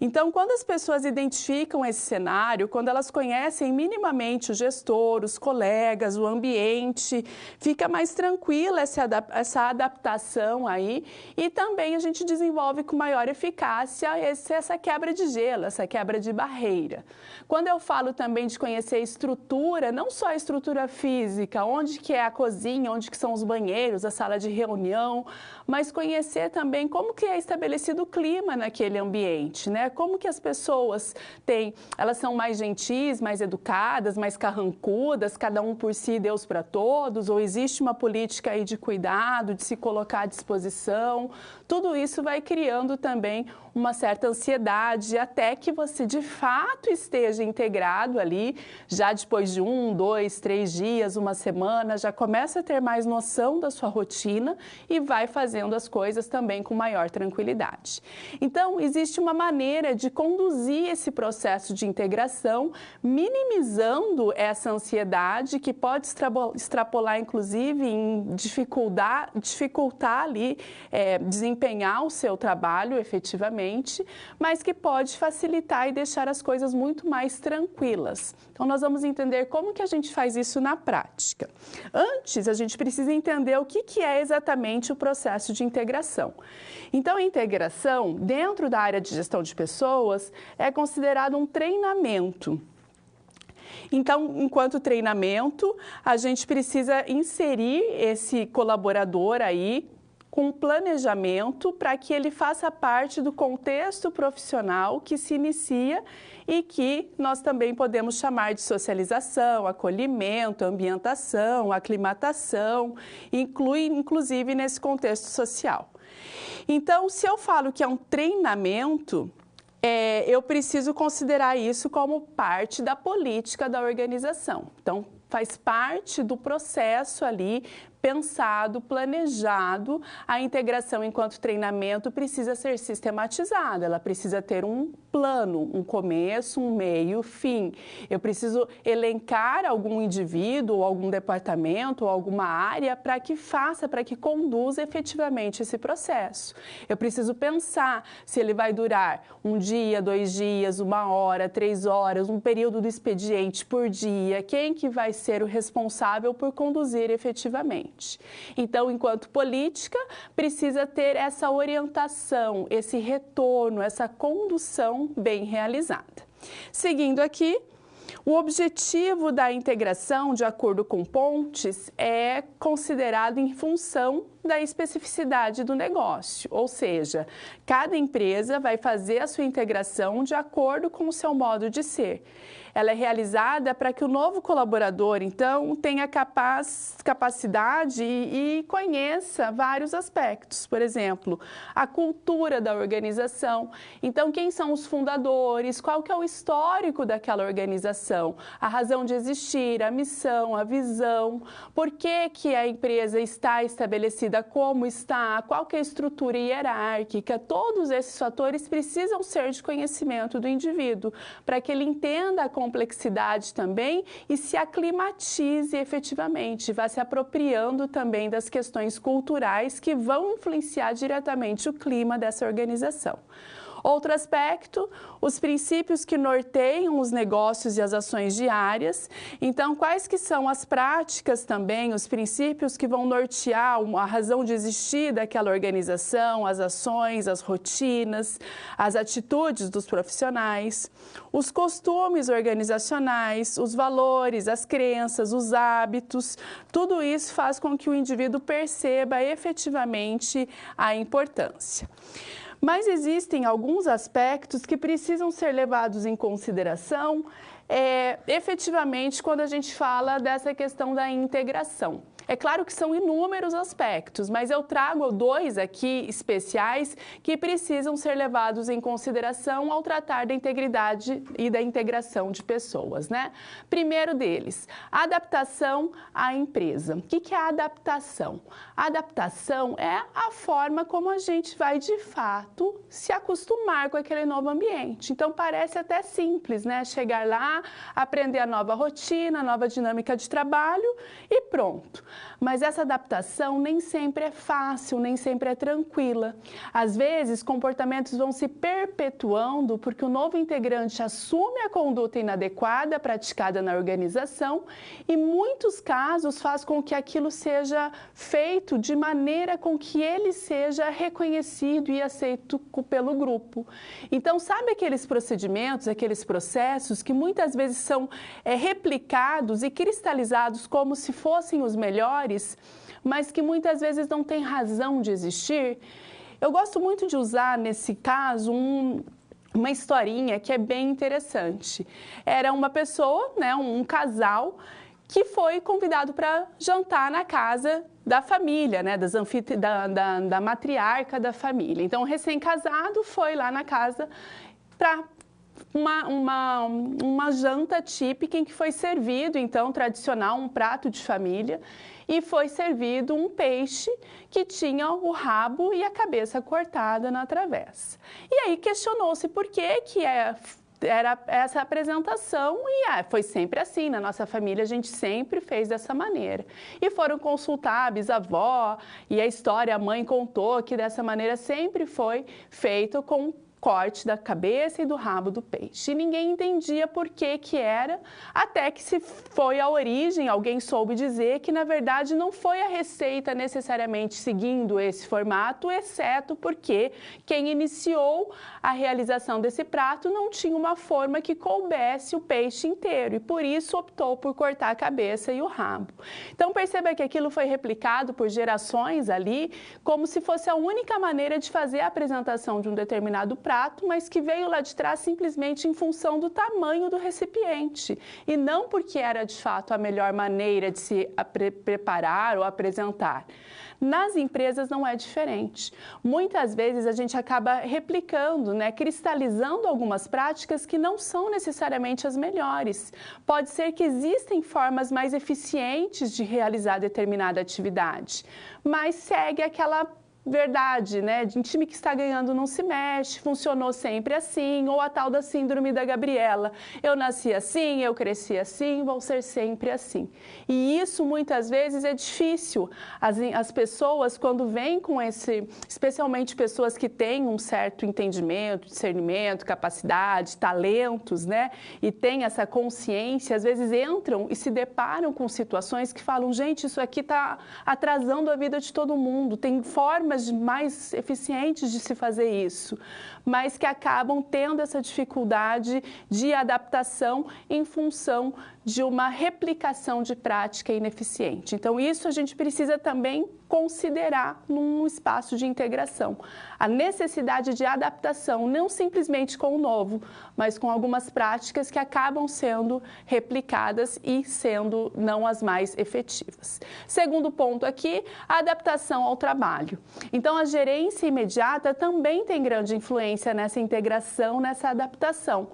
Então, quando as pessoas identificam esse cenário, quando elas conhecem minimamente o gestor, os colegas, o ambiente, fica mais tranquila essa adaptação aí e também a gente desenvolve com maior eficácia essa quebra de gelo, essa quebra de barreira. Quando eu falo também de conhecer a estrutura, não só a estrutura física, onde que é a cozinha, onde que são os banheiros, a sala de reunião, mas conhecer também como que é estabelecido o clima naquele ambiente, né? Como que as pessoas elas são mais gentis, mais educadas, mais carrancudas, cada um por si, Deus para todos, ou existe uma política aí de cuidado, de se colocar à disposição. Tudo isso vai criando também uma certa ansiedade até que você de fato esteja integrado ali, já depois de 1, 2, 3 dias, uma semana, já começa a ter mais noção da sua rotina e vai fazendo as coisas também com maior tranquilidade. Então, existe uma maneira de conduzir esse processo de integração, minimizando essa ansiedade que pode extrapolar, inclusive, em dificultar ali, desempenhar o seu trabalho efetivamente, mas que pode facilitar e deixar as coisas muito mais tranquilas. Então, nós vamos entender como que a gente faz isso na prática. Antes, a gente precisa entender o que é exatamente o processo de integração. Então, a integração, dentro da área de gestão de pessoas, é considerado um treinamento. Então, enquanto treinamento, a gente precisa inserir esse colaborador aí com um planejamento para que ele faça parte do contexto profissional que se inicia e que nós também podemos chamar de socialização, acolhimento, ambientação, aclimatação, inclusive nesse contexto social. Então, se eu falo que é um treinamento, eu preciso considerar isso como parte da política da organização. Então, faz parte do processo ali, pensado, planejado. A integração enquanto treinamento precisa ser sistematizada, ela precisa ter um plano, um começo, um meio, fim. Eu preciso elencar algum indivíduo, ou algum departamento, ou alguma área para que conduza efetivamente esse processo. Eu preciso pensar se ele vai durar 1 dia, 2 dias, 1 hora, 3 horas, um período do expediente por dia, quem que vai ser o responsável por conduzir efetivamente. Então, enquanto política, precisa ter essa orientação, esse retorno, essa condução bem realizada. Seguindo aqui, o objetivo da integração, de acordo com Pontes, é considerado em função da especificidade do negócio, ou seja, cada empresa vai fazer a sua integração de acordo com o seu modo de ser. Ela é realizada para que o novo colaborador, então, tenha capacidade e conheça vários aspectos. Por exemplo, a cultura da organização. Então, quem são os fundadores? Qual que é o histórico daquela organização? A razão de existir, a missão, a visão. Por que a empresa está estabelecida como está? Qual que é a estrutura hierárquica? Todos esses fatores precisam ser de conhecimento do indivíduo, para que ele entenda a complexidade também e se aclimatize efetivamente, vá se apropriando também das questões culturais que vão influenciar diretamente o clima dessa organização. Outro aspecto, os princípios que norteiam os negócios e as ações diárias. Então, quais que são as práticas também, os princípios que vão nortear a razão de existir daquela organização, as ações, as rotinas, as atitudes dos profissionais, os costumes organizacionais, os valores, as crenças, os hábitos. Tudo isso faz com que o indivíduo perceba efetivamente a importância. Mas existem alguns aspectos que precisam ser levados em consideração efetivamente quando a gente fala dessa questão da integração. É claro que são inúmeros aspectos, mas eu trago 2 aqui especiais que precisam ser levados em consideração ao tratar da integridade e da integração de pessoas, né? Primeiro deles, adaptação à empresa. O que é a adaptação? A adaptação é a forma como a gente vai, de fato, se acostumar com aquele novo ambiente. Então, parece até simples, né? Chegar lá, aprender a nova rotina, a nova dinâmica de trabalho e pronto. Mas essa adaptação nem sempre é fácil, nem sempre é tranquila. Às vezes, comportamentos vão se perpetuando porque o novo integrante assume a conduta inadequada praticada na organização e, em muitos casos, faz com que aquilo seja feito de maneira com que ele seja reconhecido e aceito pelo grupo. Então, sabe aqueles procedimentos, aqueles processos que muitas vezes são replicados e cristalizados como se fossem os melhores, mas que muitas vezes não têm razão de existir? Eu gosto muito de usar, nesse caso, uma historinha que é bem interessante. Era uma pessoa, né, um casal, que foi convidado para jantar na casa da família, né, da matriarca da família. Então, o recém-casado foi lá na casa para uma janta típica em que foi servido, então, tradicional, um prato de família, e foi servido um peixe que tinha o rabo e a cabeça cortada na travessa. E aí questionou-se por que era essa apresentação e foi sempre assim, na nossa família a gente sempre fez dessa maneira. E foram consultar a bisavó e a história, a mãe contou que dessa maneira sempre foi feito com corte da cabeça e do rabo do peixe. E ninguém entendia por que era, até que se foi à origem, alguém soube dizer que, na verdade, não foi a receita necessariamente seguindo esse formato, exceto porque quem iniciou a realização desse prato não tinha uma forma que coubesse o peixe inteiro e, por isso, optou por cortar a cabeça e o rabo. Então, perceba que aquilo foi replicado por gerações ali, como se fosse a única maneira de fazer a apresentação de um determinado prato, mas que veio lá de trás simplesmente em função do tamanho do recipiente e não porque era de fato a melhor maneira de se preparar ou apresentar. Nas empresas não é diferente. Muitas vezes a gente acaba replicando, né, cristalizando algumas práticas que não são necessariamente as melhores. Pode ser que existem formas mais eficientes de realizar determinada atividade, mas segue aquela verdade, né? De time que está ganhando não se mexe, funcionou sempre assim, ou a tal da síndrome da Gabriela. Eu nasci assim, eu cresci assim, vou ser sempre assim. E isso muitas vezes é difícil. As pessoas, quando vêm com especialmente pessoas que têm um certo entendimento, discernimento, capacidade, talentos, né? E têm essa consciência, às vezes entram e se deparam com situações que falam, gente, isso aqui está atrasando a vida de todo mundo, tem formas mais eficientes de se fazer isso, mas que acabam tendo essa dificuldade de adaptação em função de uma replicação de prática ineficiente. Então, isso a gente precisa também considerar num espaço de integração. A necessidade de adaptação, não simplesmente com o novo, mas com algumas práticas que acabam sendo replicadas e sendo não as mais efetivas. Segundo ponto aqui, a adaptação ao trabalho. Então, a gerência imediata também tem grande influência nessa integração, nessa adaptação.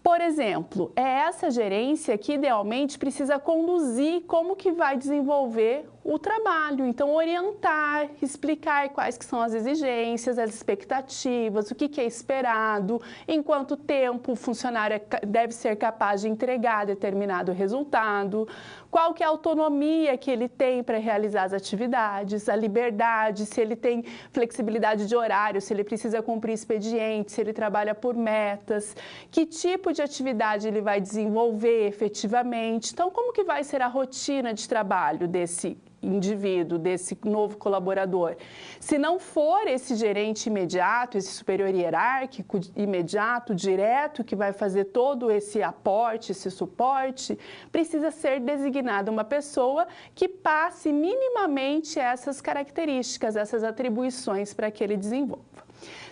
Por exemplo, é essa gerência que idealmente precisa conduzir como que vai desenvolver o trabalho. Então, orientar, explicar quais que são as exigências, as expectativas, o que é esperado, em quanto tempo o funcionário deve ser capaz de entregar determinado resultado, qual que é a autonomia que ele tem para realizar as atividades, a liberdade, se ele tem flexibilidade de horário, se ele precisa cumprir expediente, se ele trabalha por metas, que tipo de atividade ele vai desenvolver efetivamente. Então, como que vai ser a rotina de trabalho desse indivíduo, desse novo colaborador? Se não for esse gerente imediato, esse superior hierárquico imediato, direto, que vai fazer todo esse aporte, esse suporte, precisa ser designada uma pessoa que passe minimamente essas características, essas atribuições para que ele desenvolva.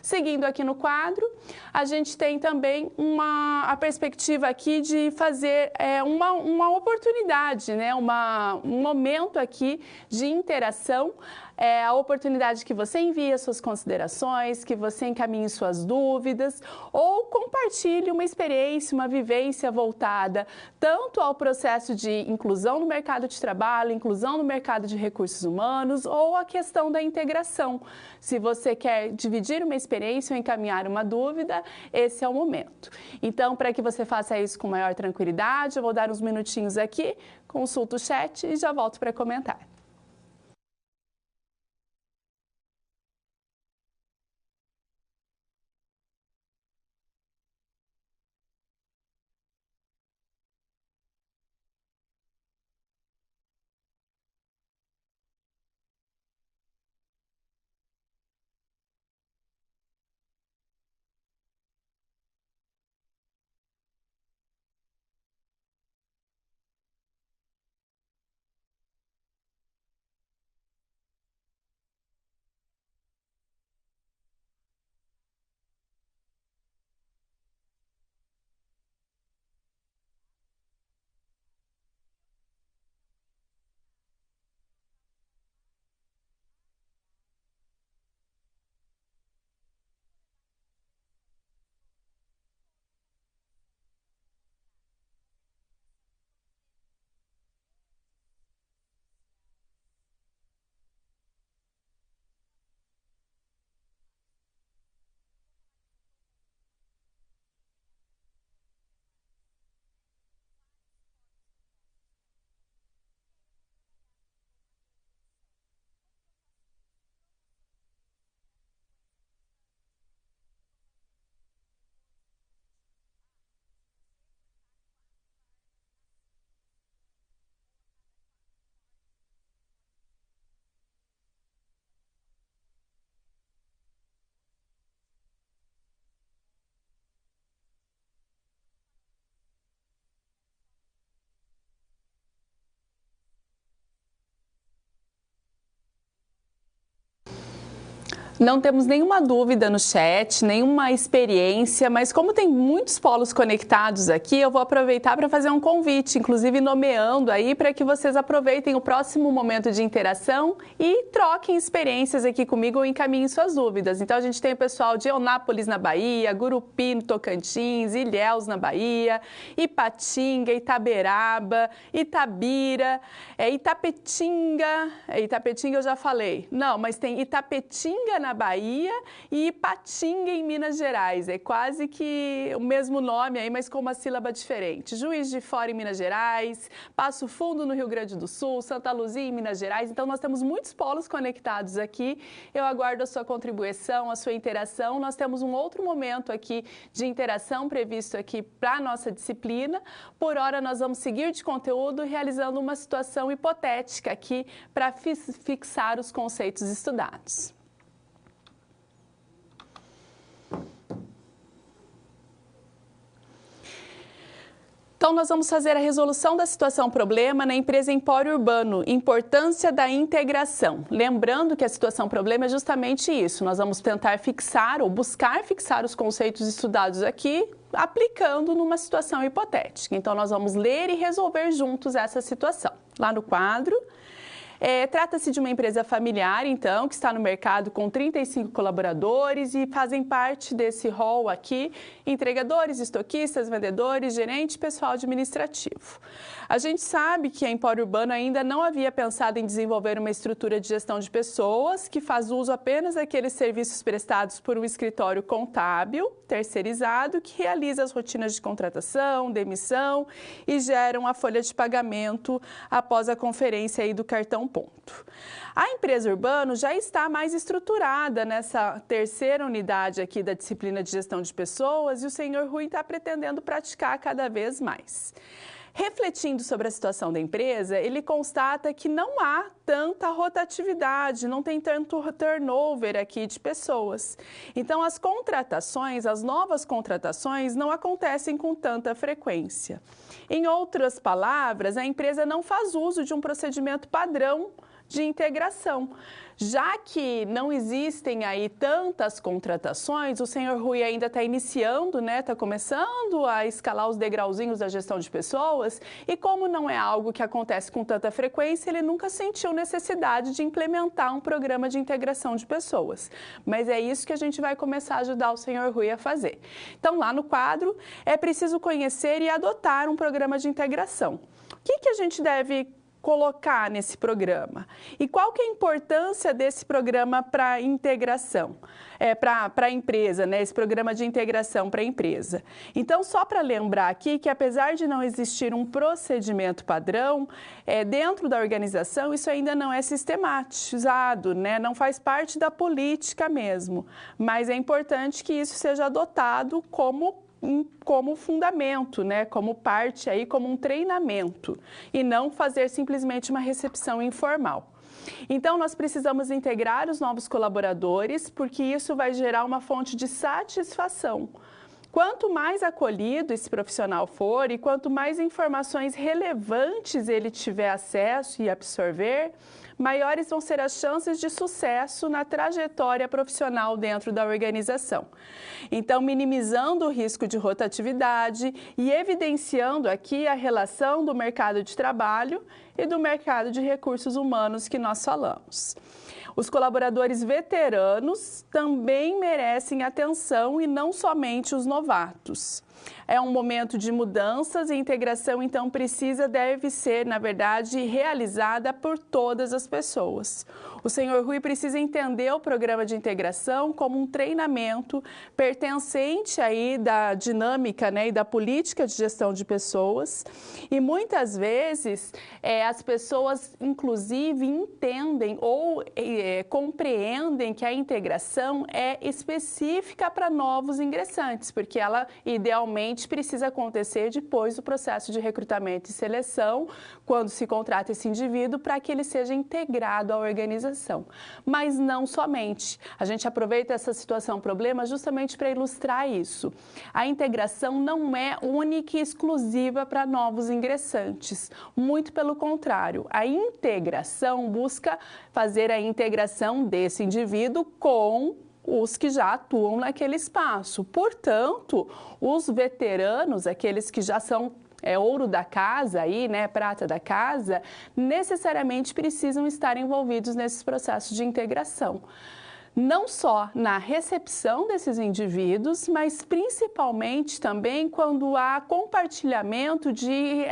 Seguindo aqui no quadro, a gente tem também a perspectiva aqui de fazer uma oportunidade, né? Um momento aqui de interação, a oportunidade que você envie suas considerações, que você encaminhe suas dúvidas ou compartilhe uma experiência, uma vivência voltada tanto ao processo de inclusão no mercado de trabalho, inclusão no mercado de recursos humanos ou a questão da integração. Se você quer dividir uma experiência ou encaminhar uma dúvida, esse é o momento. Então, para que você faça isso com maior tranquilidade, eu vou dar uns minutinhos aqui, consulto o chat e já volto para comentar. Não temos nenhuma dúvida no chat, nenhuma experiência, mas como tem muitos polos conectados aqui, eu vou aproveitar para fazer um convite, inclusive nomeando aí para que vocês aproveitem o próximo momento de interação e troquem experiências aqui comigo ou encaminhem suas dúvidas. Então a gente tem o pessoal de Eunápolis na Bahia, Gurupi no Tocantins, Ilhéus na Bahia, Ipatinga, Itaberaba, Itabira, Itapetinga eu já falei. Não, mas tem Itapetinga na Bahia e Ipatinga em Minas Gerais. É quase que o mesmo nome aí, mas com uma sílaba diferente. Juiz de Fora em Minas Gerais, Passo Fundo no Rio Grande do Sul, Santa Luzia em Minas Gerais. Então nós temos muitos polos conectados aqui. Eu aguardo a sua contribuição, a sua interação. Nós temos um outro momento aqui de interação previsto aqui para a nossa disciplina. Por hora nós vamos seguir de conteúdo realizando uma situação hipotética aqui para fixar os conceitos estudados. Então, nós vamos fazer a resolução da situação-problema na empresa Empório Urbano, importância da integração. Lembrando que a situação-problema é justamente isso, nós vamos tentar fixar ou buscar fixar os conceitos estudados aqui, aplicando numa situação hipotética. Então, nós vamos ler e resolver juntos essa situação. Lá no quadro, trata-se de uma empresa familiar, então, que está no mercado com 35 colaboradores e fazem parte desse rol aqui, entregadores, estoquistas, vendedores, gerente e pessoal administrativo. A gente sabe que a Empório Urbano ainda não havia pensado em desenvolver uma estrutura de gestão de pessoas que faz uso apenas daqueles serviços prestados por um escritório contábil terceirizado que realiza as rotinas de contratação, demissão e geram a folha de pagamento após a conferência aí do cartão ponto. A empresa Urbano já está mais estruturada nessa terceira unidade aqui da disciplina de gestão de pessoas e o senhor Rui está pretendendo praticar cada vez mais. Refletindo sobre a situação da empresa, ele constata que não há tanta rotatividade, não tem tanto turnover aqui de pessoas. Então, as contratações, as novas contratações não acontecem com tanta frequência. Em outras palavras, a empresa não faz uso de um procedimento padrão de integração. Já que não existem aí tantas contratações, o senhor Rui ainda está iniciando, né? Está começando a escalar os degrauzinhos da gestão de pessoas e como não é algo que acontece com tanta frequência, ele nunca sentiu necessidade de implementar um programa de integração de pessoas. Mas é isso que a gente vai começar a ajudar o senhor Rui a fazer. Então, lá no quadro, é preciso conhecer e adotar um programa de integração. O que a gente deve colocar nesse programa? E qual que é a importância desse programa para a integração, para a empresa, né? Esse programa de integração para a empresa. Então, só para lembrar aqui que apesar de não existir um procedimento padrão, dentro da organização isso ainda não é sistematizado, né? Não faz parte da política mesmo, mas é importante que isso seja adotado como fundamento, né? Como parte aí, como um treinamento e não fazer simplesmente uma recepção informal. Então, nós precisamos integrar os novos colaboradores, porque isso vai gerar uma fonte de satisfação. Quanto mais acolhido esse profissional for e quanto mais informações relevantes ele tiver acesso e absorver, maiores vão ser as chances de sucesso na trajetória profissional dentro da organização. Então, minimizando o risco de rotatividade e evidenciando aqui a relação do mercado de trabalho e do mercado de recursos humanos que nós falamos. Os colaboradores veteranos também merecem atenção e não somente os novatos. É um momento de mudanças e integração, então deve ser, na verdade, realizada por todas as pessoas. O senhor Rui precisa entender o programa de integração como um treinamento pertencente aí da dinâmica, né, e da política de gestão de pessoas. E muitas vezes as pessoas, inclusive, entendem ou compreendem que a integração é específica para novos ingressantes, porque ela idealmente precisa acontecer depois do processo de recrutamento e seleção, quando se contrata esse indivíduo, para que ele seja integrado à organização. Mas não somente. A gente aproveita essa situação problema justamente para ilustrar isso. A integração não é única e exclusiva para novos ingressantes. Muito pelo contrário, a integração busca fazer a integração desse indivíduo com os que já atuam naquele espaço. Portanto, os veteranos, aqueles que já são ouro da casa, aí, né, prata da casa, necessariamente precisam estar envolvidos nesses processos de integração. Não só na recepção desses indivíduos, mas principalmente também quando há compartilhamento de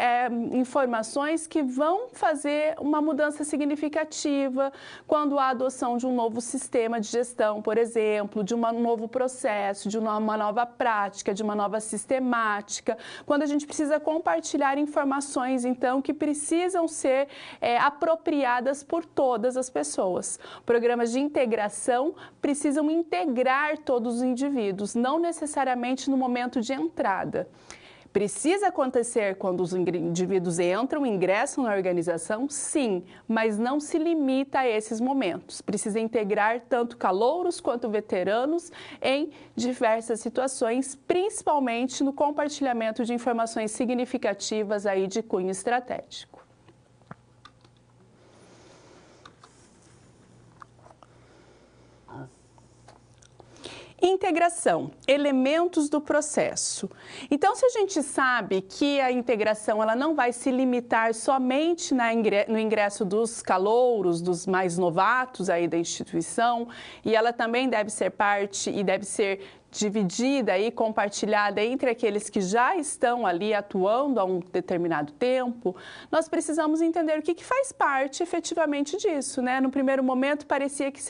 informações que vão fazer uma mudança significativa, quando há adoção de um novo sistema de gestão, por exemplo, de um novo processo, de uma nova prática, de uma nova sistemática, quando a gente precisa compartilhar informações, então, que precisam ser apropriadas por todas as pessoas. Programas de integração precisam integrar todos os indivíduos, não necessariamente no momento de entrada. Precisa acontecer quando os indivíduos ingressam na organização, sim, mas não se limita a esses momentos. Precisa integrar tanto calouros quanto veteranos em diversas situações, principalmente no compartilhamento de informações significativas aí de cunho estratégico. Integração, elementos do processo. Então, se a gente sabe que a integração ela não vai se limitar somente no ingresso dos calouros, dos mais novatos aí da instituição, e ela também deve ser parte e deve ser dividida e compartilhada entre aqueles que já estão ali atuando há um determinado tempo, nós precisamos entender o que faz parte efetivamente disso, né? No primeiro momento parecia que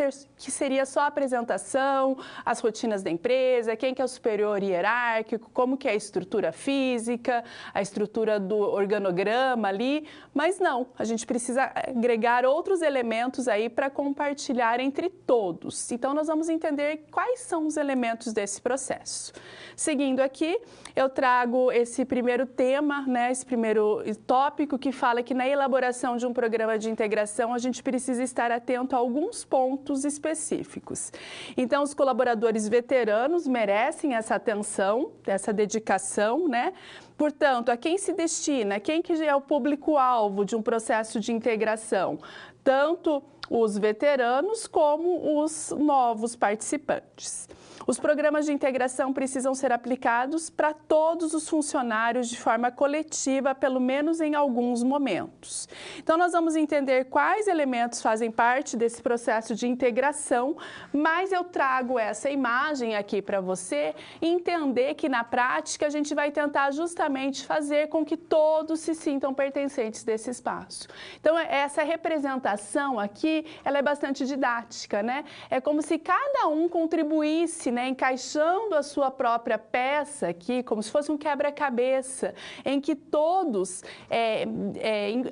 seria só a apresentação, as rotinas da empresa, quem que é o superior hierárquico, como que é a estrutura física, a estrutura do organograma ali, mas não, a gente precisa agregar outros elementos aí para compartilhar entre todos. Então, nós vamos entender quais são os elementos desse processo. Seguindo aqui, eu trago esse primeiro tema, né, esse primeiro tópico que fala que na elaboração de um programa de integração a gente precisa estar atento a alguns pontos específicos. Então, os colaboradores veteranos merecem essa atenção, essa dedicação, né? Portanto, a quem se destina, quem que é o público-alvo de um processo de integração? tanto os veteranos como os novos participantes. Os programas de integração precisam ser aplicados para todos os funcionários de forma coletiva, pelo menos em alguns momentos. Então, nós vamos entender quais elementos fazem parte desse processo de integração, mas eu trago essa imagem aqui para você entender que, na prática, a gente vai tentar justamente fazer com que todos se sintam pertencentes desse espaço. Então, essa representação aqui, ela é bastante didática, né? É como se cada um contribuísse, né, encaixando a sua própria peça aqui, como se fosse um quebra-cabeça, em que todos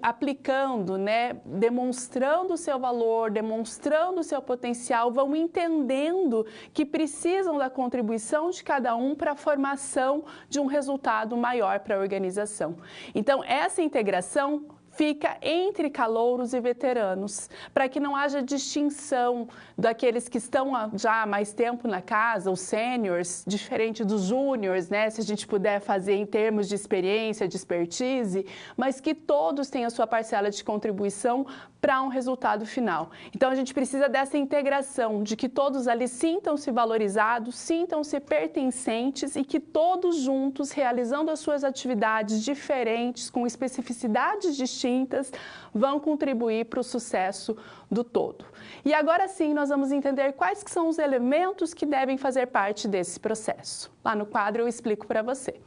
aplicando, né, demonstrando o seu valor, demonstrando o seu potencial, vão entendendo que precisam da contribuição de cada um para a formação de um resultado maior para a organização. Então, essa integração fica entre calouros e veteranos, para que não haja distinção daqueles que estão já há mais tempo na casa, os sêniors, diferente dos júniors, né, se a gente puder fazer em termos de experiência, de expertise, mas que todos tenham a sua parcela de contribuição para um resultado final. Então, a gente precisa dessa integração, de que todos ali sintam-se valorizados, sintam-se pertencentes e que todos juntos, realizando as suas atividades diferentes, com especificidades distintas, vão contribuir para o sucesso do todo. E agora sim, nós vamos entender quais que são os elementos que devem fazer parte desse processo. Lá no quadro eu explico para você.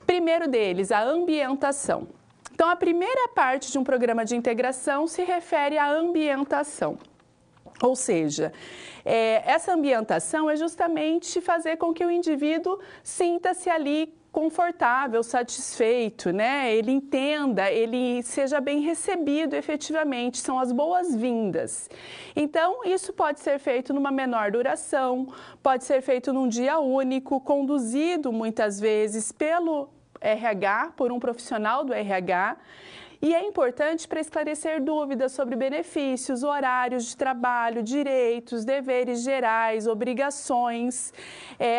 Primeiro deles, a ambientação. Então, a primeira parte de um programa de integração se refere à ambientação. Ou seja, essa ambientação é justamente fazer com que o indivíduo sinta-se ali confortável, satisfeito, né? Ele entenda, ele seja bem recebido efetivamente, são as boas-vindas. Então, isso pode ser feito numa menor duração, pode ser feito num dia único, conduzido muitas vezes pelo RH, por um profissional do RH, e é importante para esclarecer dúvidas sobre benefícios, horários de trabalho, direitos, deveres gerais, obrigações,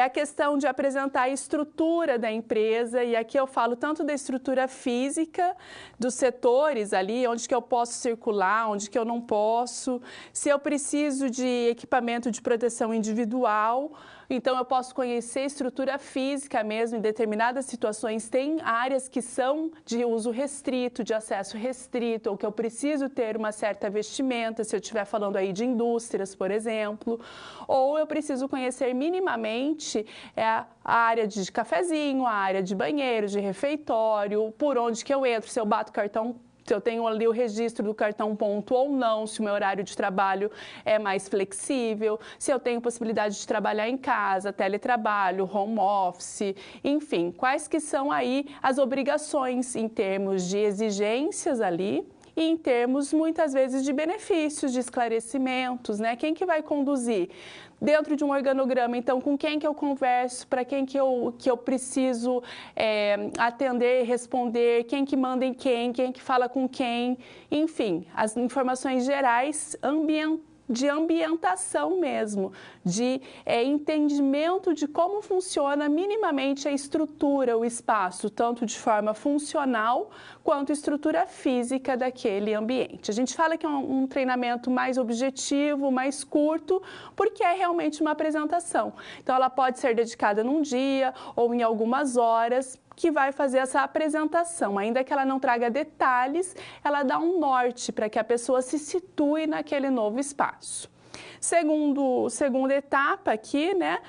a questão de apresentar a estrutura da empresa, e aqui eu falo tanto da estrutura física, dos setores ali, onde que eu posso circular, onde que eu não posso, se eu preciso de equipamento de proteção individual. Então, eu posso conhecer estrutura física mesmo, em determinadas situações tem áreas que são de uso restrito, de acesso restrito, ou que eu preciso ter uma certa vestimenta, se eu estiver falando aí de indústrias, por exemplo, ou eu preciso conhecer minimamente a área de cafezinho, a área de banheiro, de refeitório, por onde que eu entro, se eu bato cartão, se eu tenho ali o registro do cartão ponto ou não, se o meu horário de trabalho é mais flexível, se eu tenho possibilidade de trabalhar em casa, teletrabalho, home office, enfim, quais que são aí as obrigações em termos de exigências ali e em termos, muitas vezes, de benefícios, de esclarecimentos, né? Quem que vai conduzir? Dentro de um organograma, então, com quem que eu converso, para quem que eu preciso atender, responder, quem que manda em quem que fala com quem, enfim, as informações gerais de ambientação mesmo, de entendimento de como funciona minimamente a estrutura, o espaço, tanto de forma funcional quanto estrutura física daquele ambiente. A gente fala que é um treinamento mais objetivo, mais curto, porque é realmente uma apresentação. Então, ela pode ser dedicada num dia ou em algumas horas, que vai fazer essa apresentação. Ainda que ela não traga detalhes, ela dá um norte para que a pessoa se situe naquele novo espaço. Segunda etapa aqui, né,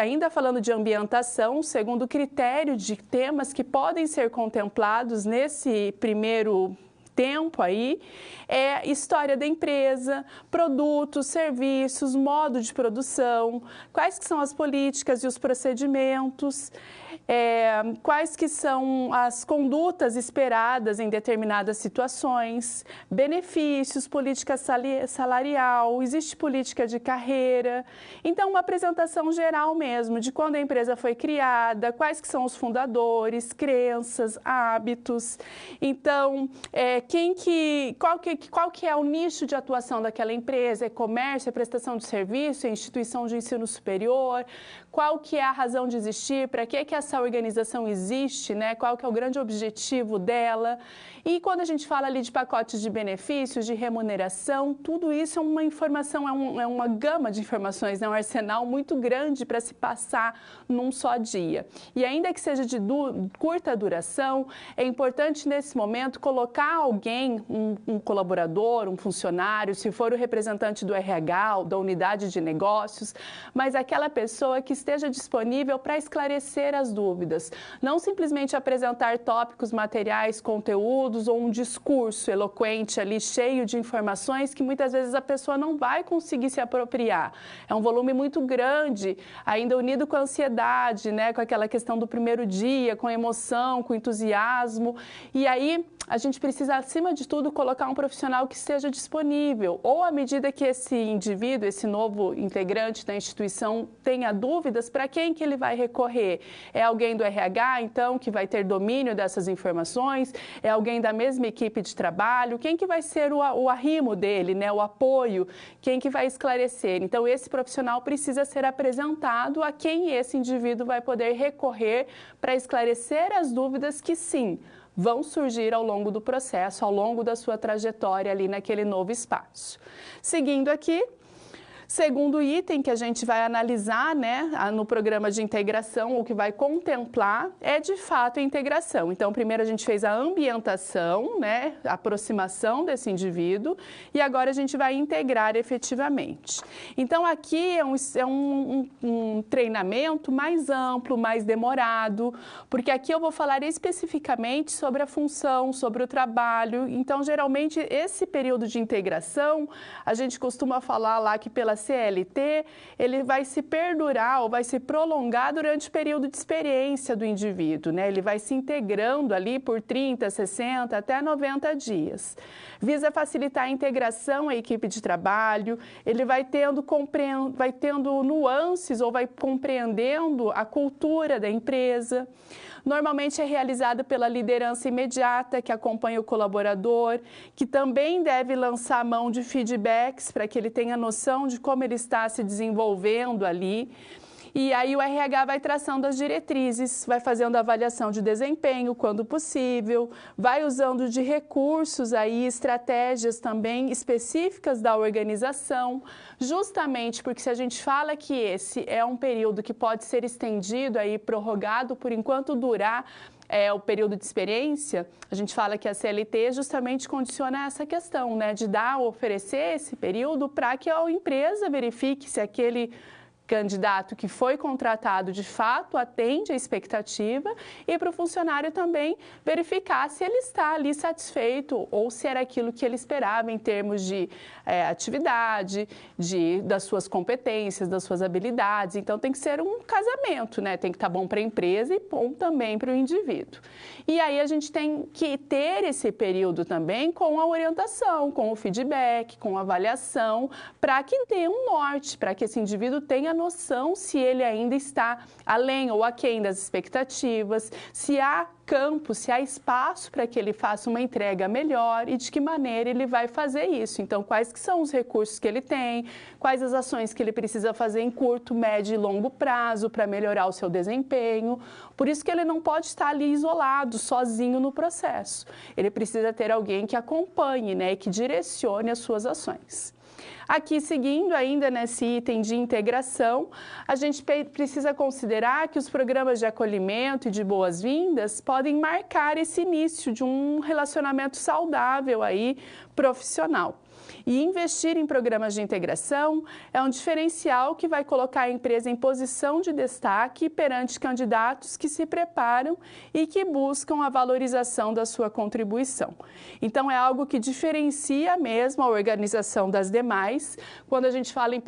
ainda falando de ambientação, segundo critério de temas que podem ser contemplados nesse primeiro tempo aí, é história da empresa, produtos, serviços, modo de produção, quais que são as políticas e os procedimentos, quais que são as condutas esperadas em determinadas situações, benefícios, política salarial, existe política de carreira. Então, uma apresentação geral mesmo de quando a empresa foi criada, quais que são os fundadores, crenças, hábitos. Então, qual que é o nicho de atuação daquela empresa? É comércio, é prestação de serviço, é instituição de ensino superior? Qual que é a razão de existir? Para que as essa organização existe, né? Qual que é o grande objetivo dela. E quando a gente fala ali de pacotes de benefícios, de remuneração, tudo isso é uma informação, é uma gama de informações, é um arsenal muito grande para se passar num só dia. E ainda que seja de curta duração, é importante nesse momento colocar alguém, um colaborador, um funcionário, se for o representante do RH, da unidade de negócios, mas aquela pessoa que esteja disponível para esclarecer as dúvidas. Não simplesmente apresentar tópicos, materiais, conteúdos ou um discurso eloquente ali, cheio de informações que muitas vezes a pessoa não vai conseguir se apropriar. É um volume muito grande, ainda unido com a ansiedade, né, com aquela questão do primeiro dia, com a emoção, com o entusiasmo. E aí a gente precisa, acima de tudo, colocar um profissional que esteja disponível. Ou à medida que esse indivíduo, esse novo integrante da instituição tenha dúvidas, para quem que ele vai recorrer? É alguém do RH, então, que vai ter domínio dessas informações? É alguém da mesma equipe de trabalho? Quem que vai ser o arrimo dele, né? O apoio? Quem que vai esclarecer? Então, esse profissional precisa ser apresentado a quem esse indivíduo vai poder recorrer para esclarecer as dúvidas que, sim, vão surgir ao longo do processo, ao longo da sua trajetória ali naquele novo espaço. Seguindo aqui, segundo item que a gente vai analisar, né, no programa de integração, o que vai contemplar é de fato a integração. Então, primeiro a gente fez a ambientação, né, a aproximação desse indivíduo, e agora a gente vai integrar efetivamente. Então, aqui é um treinamento mais amplo, mais demorado, porque aqui eu vou falar especificamente sobre a função, sobre o trabalho. Então, geralmente, esse período de integração, a gente costuma falar lá que pela CLT, ele vai se perdurar ou vai se prolongar durante o período de experiência do indivíduo, né? Ele vai se integrando ali por 30, 60, até 90 dias. Visa facilitar a integração à equipe de trabalho, ele vai tendo nuances ou vai compreendendo a cultura da empresa. Normalmente é realizado pela liderança imediata que acompanha o colaborador, que também deve lançar mão de feedbacks para que ele tenha noção de como ele está se desenvolvendo ali. E aí o RH vai traçando as diretrizes, vai fazendo a avaliação de desempenho quando possível, vai usando de recursos aí, estratégias também específicas da organização, justamente porque se a gente fala que esse é um período que pode ser estendido aí, prorrogado por enquanto durar o período de experiência, a gente fala que a CLT justamente condiciona essa questão, né, de oferecer esse período para que a empresa verifique se aquele candidato que foi contratado de fato atende a expectativa e para o funcionário também verificar se ele está ali satisfeito ou se era aquilo que ele esperava em termos de atividade, das suas competências, das suas habilidades. Então tem que ser um casamento, né? Tem que estar bom para a empresa e bom também para o indivíduo. E aí a gente tem que ter esse período também com a orientação, com o feedback, com a avaliação, para que tenha um norte, para que esse indivíduo tenha noção se ele ainda está além ou aquém das expectativas, se há campo, se há espaço para que ele faça uma entrega melhor e de que maneira ele vai fazer isso. Então, quais que são os recursos que ele tem, quais as ações que ele precisa fazer em curto, médio e longo prazo para melhorar o seu desempenho. Por isso que ele não pode estar ali isolado, sozinho no processo. Ele precisa ter alguém que acompanhe, né, e que direcione as suas ações. Aqui, seguindo ainda nesse item de integração, a gente precisa considerar que os programas de acolhimento e de boas-vindas podem marcar esse início de um relacionamento saudável aí, profissional. E investir em programas de integração é um diferencial que vai colocar a empresa em posição de destaque perante candidatos que se preparam e que buscam a valorização da sua contribuição. Então, é algo que diferencia mesmo a organização das demais. Quando a gente fala em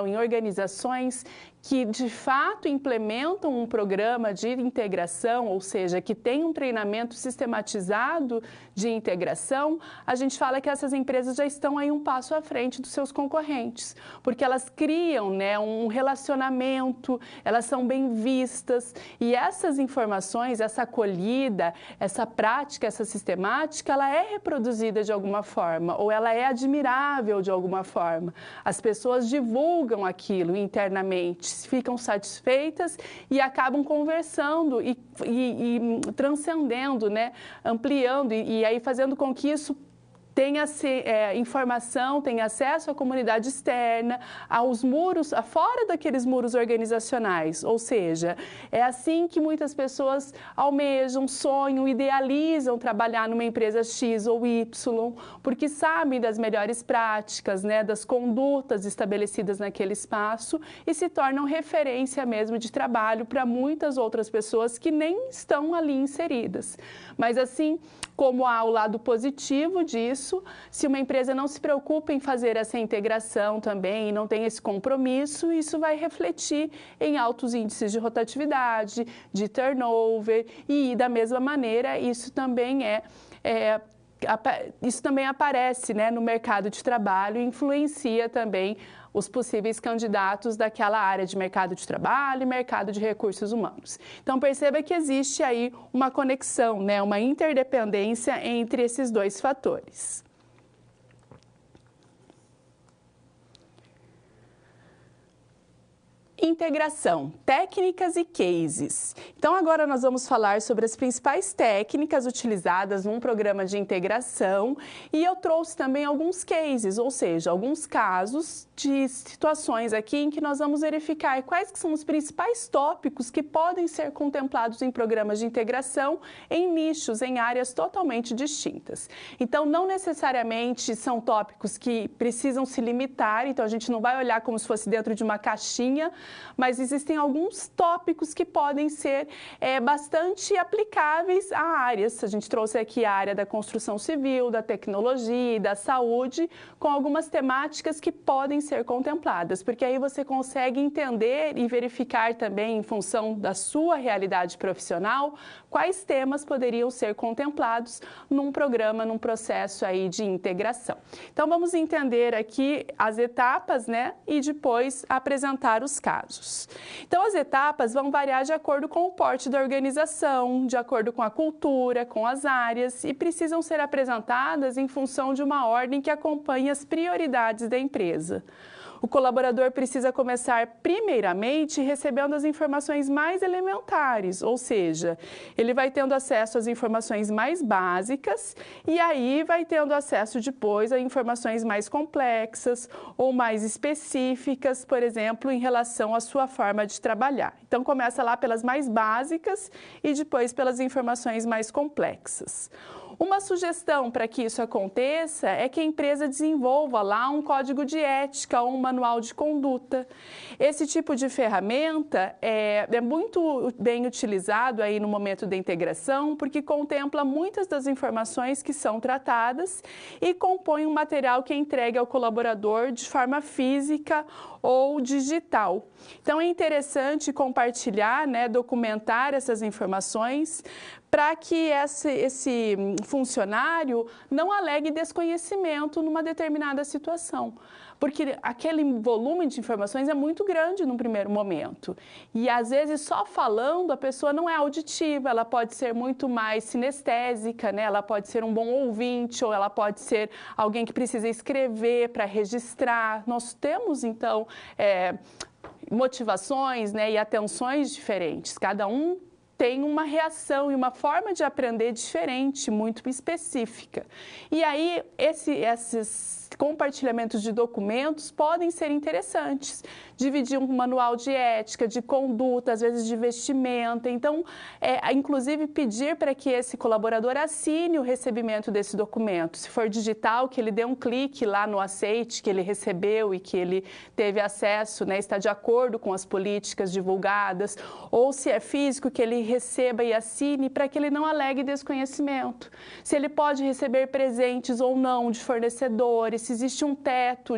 em organizações que de fato implementam um programa de integração, ou seja, que tem um treinamento sistematizado de integração, a gente fala que essas empresas já estão aí um passo à frente dos seus concorrentes, porque elas criam, né, um relacionamento, elas são bem vistas e essas informações, essa acolhida, essa prática, essa sistemática, ela é reproduzida de alguma forma ou ela é admirável de alguma forma. As pessoas divulgam aquilo internamente. ficam satisfeitas e acabam conversando e transcendendo, né? Ampliando e aí fazendo com que isso tenha informação, tenha acesso à comunidade externa, aos muros, fora daqueles muros organizacionais. Ou seja, é assim que muitas pessoas almejam, sonham, idealizam trabalhar numa empresa X ou Y, porque sabem das melhores práticas, né, das condutas estabelecidas naquele espaço e se tornam referência mesmo de trabalho para muitas outras pessoas que nem estão ali inseridas. Mas assim como há o lado positivo disso, se uma empresa não se preocupa em fazer essa integração também e não tem esse compromisso, isso vai refletir em altos índices de rotatividade, de turnover e, da mesma maneira, isso também aparece, né, no mercado de trabalho e influencia também os possíveis candidatos daquela área de mercado de trabalho e mercado de recursos humanos. Então, perceba que existe aí uma conexão, né, uma interdependência entre esses dois fatores. Integração, técnicas e cases. Então, agora nós vamos falar sobre as principais técnicas utilizadas num programa de integração e eu trouxe também alguns cases, ou seja, alguns casos de situações aqui em que nós vamos verificar quais que são os principais tópicos que podem ser contemplados em programas de integração em nichos, em áreas totalmente distintas. Então, não necessariamente são tópicos que precisam se limitar, então a gente não vai olhar como se fosse dentro de uma caixinha, mas existem alguns tópicos que podem ser bastante aplicáveis a áreas. A gente trouxe aqui a área da construção civil, da tecnologia e da saúde, com algumas temáticas que podem ser contempladas, porque aí você consegue entender e verificar também, em função da sua realidade profissional, quais temas poderiam ser contemplados num programa, num processo aí de integração. Então, vamos entender aqui as etapas, né, e depois apresentar os casos. Então, as etapas vão variar de acordo com o porte da organização, de acordo com a cultura, com as áreas e precisam ser apresentadas em função de uma ordem que acompanhe as prioridades da empresa. O colaborador precisa começar primeiramente recebendo as informações mais elementares, ou seja, ele vai tendo acesso às informações mais básicas e aí vai tendo acesso depois a informações mais complexas ou mais específicas, por exemplo, em relação à sua forma de trabalhar. Então, começa lá pelas mais básicas e depois pelas informações mais complexas. Uma sugestão para que isso aconteça é que a empresa desenvolva lá um código de ética ou um manual de conduta. Esse tipo de ferramenta é muito bem utilizado aí no momento da integração, porque contempla muitas das informações que são tratadas e compõe um material que é entregue ao colaborador de forma física ou digital. Então, é interessante compartilhar, né, documentar essas informações para que esse funcionário não alegue desconhecimento numa determinada situação. Porque aquele volume de informações é muito grande no primeiro momento. E, às vezes, só falando, a pessoa não é auditiva, ela pode ser muito mais sinestésica, né? Ela pode ser um bom ouvinte, ou ela pode ser alguém que precisa escrever para registrar. Nós temos, então, motivações, né, e atenções diferentes. Cada um tem uma reação e uma forma de aprender diferente, muito específica. E aí, esses compartilhamentos de documentos podem ser interessantes. Dividir um manual de ética, de conduta, às vezes de vestimenta. Então, inclusive, pedir para que esse colaborador assine o recebimento desse documento. Se for digital, que ele dê um clique lá no aceite que ele recebeu e que ele teve acesso, né, está de acordo com as políticas divulgadas. Ou se é físico, que ele receba e assine para que ele não alegue desconhecimento. Se ele pode receber presentes ou não de fornecedores, se existe um teto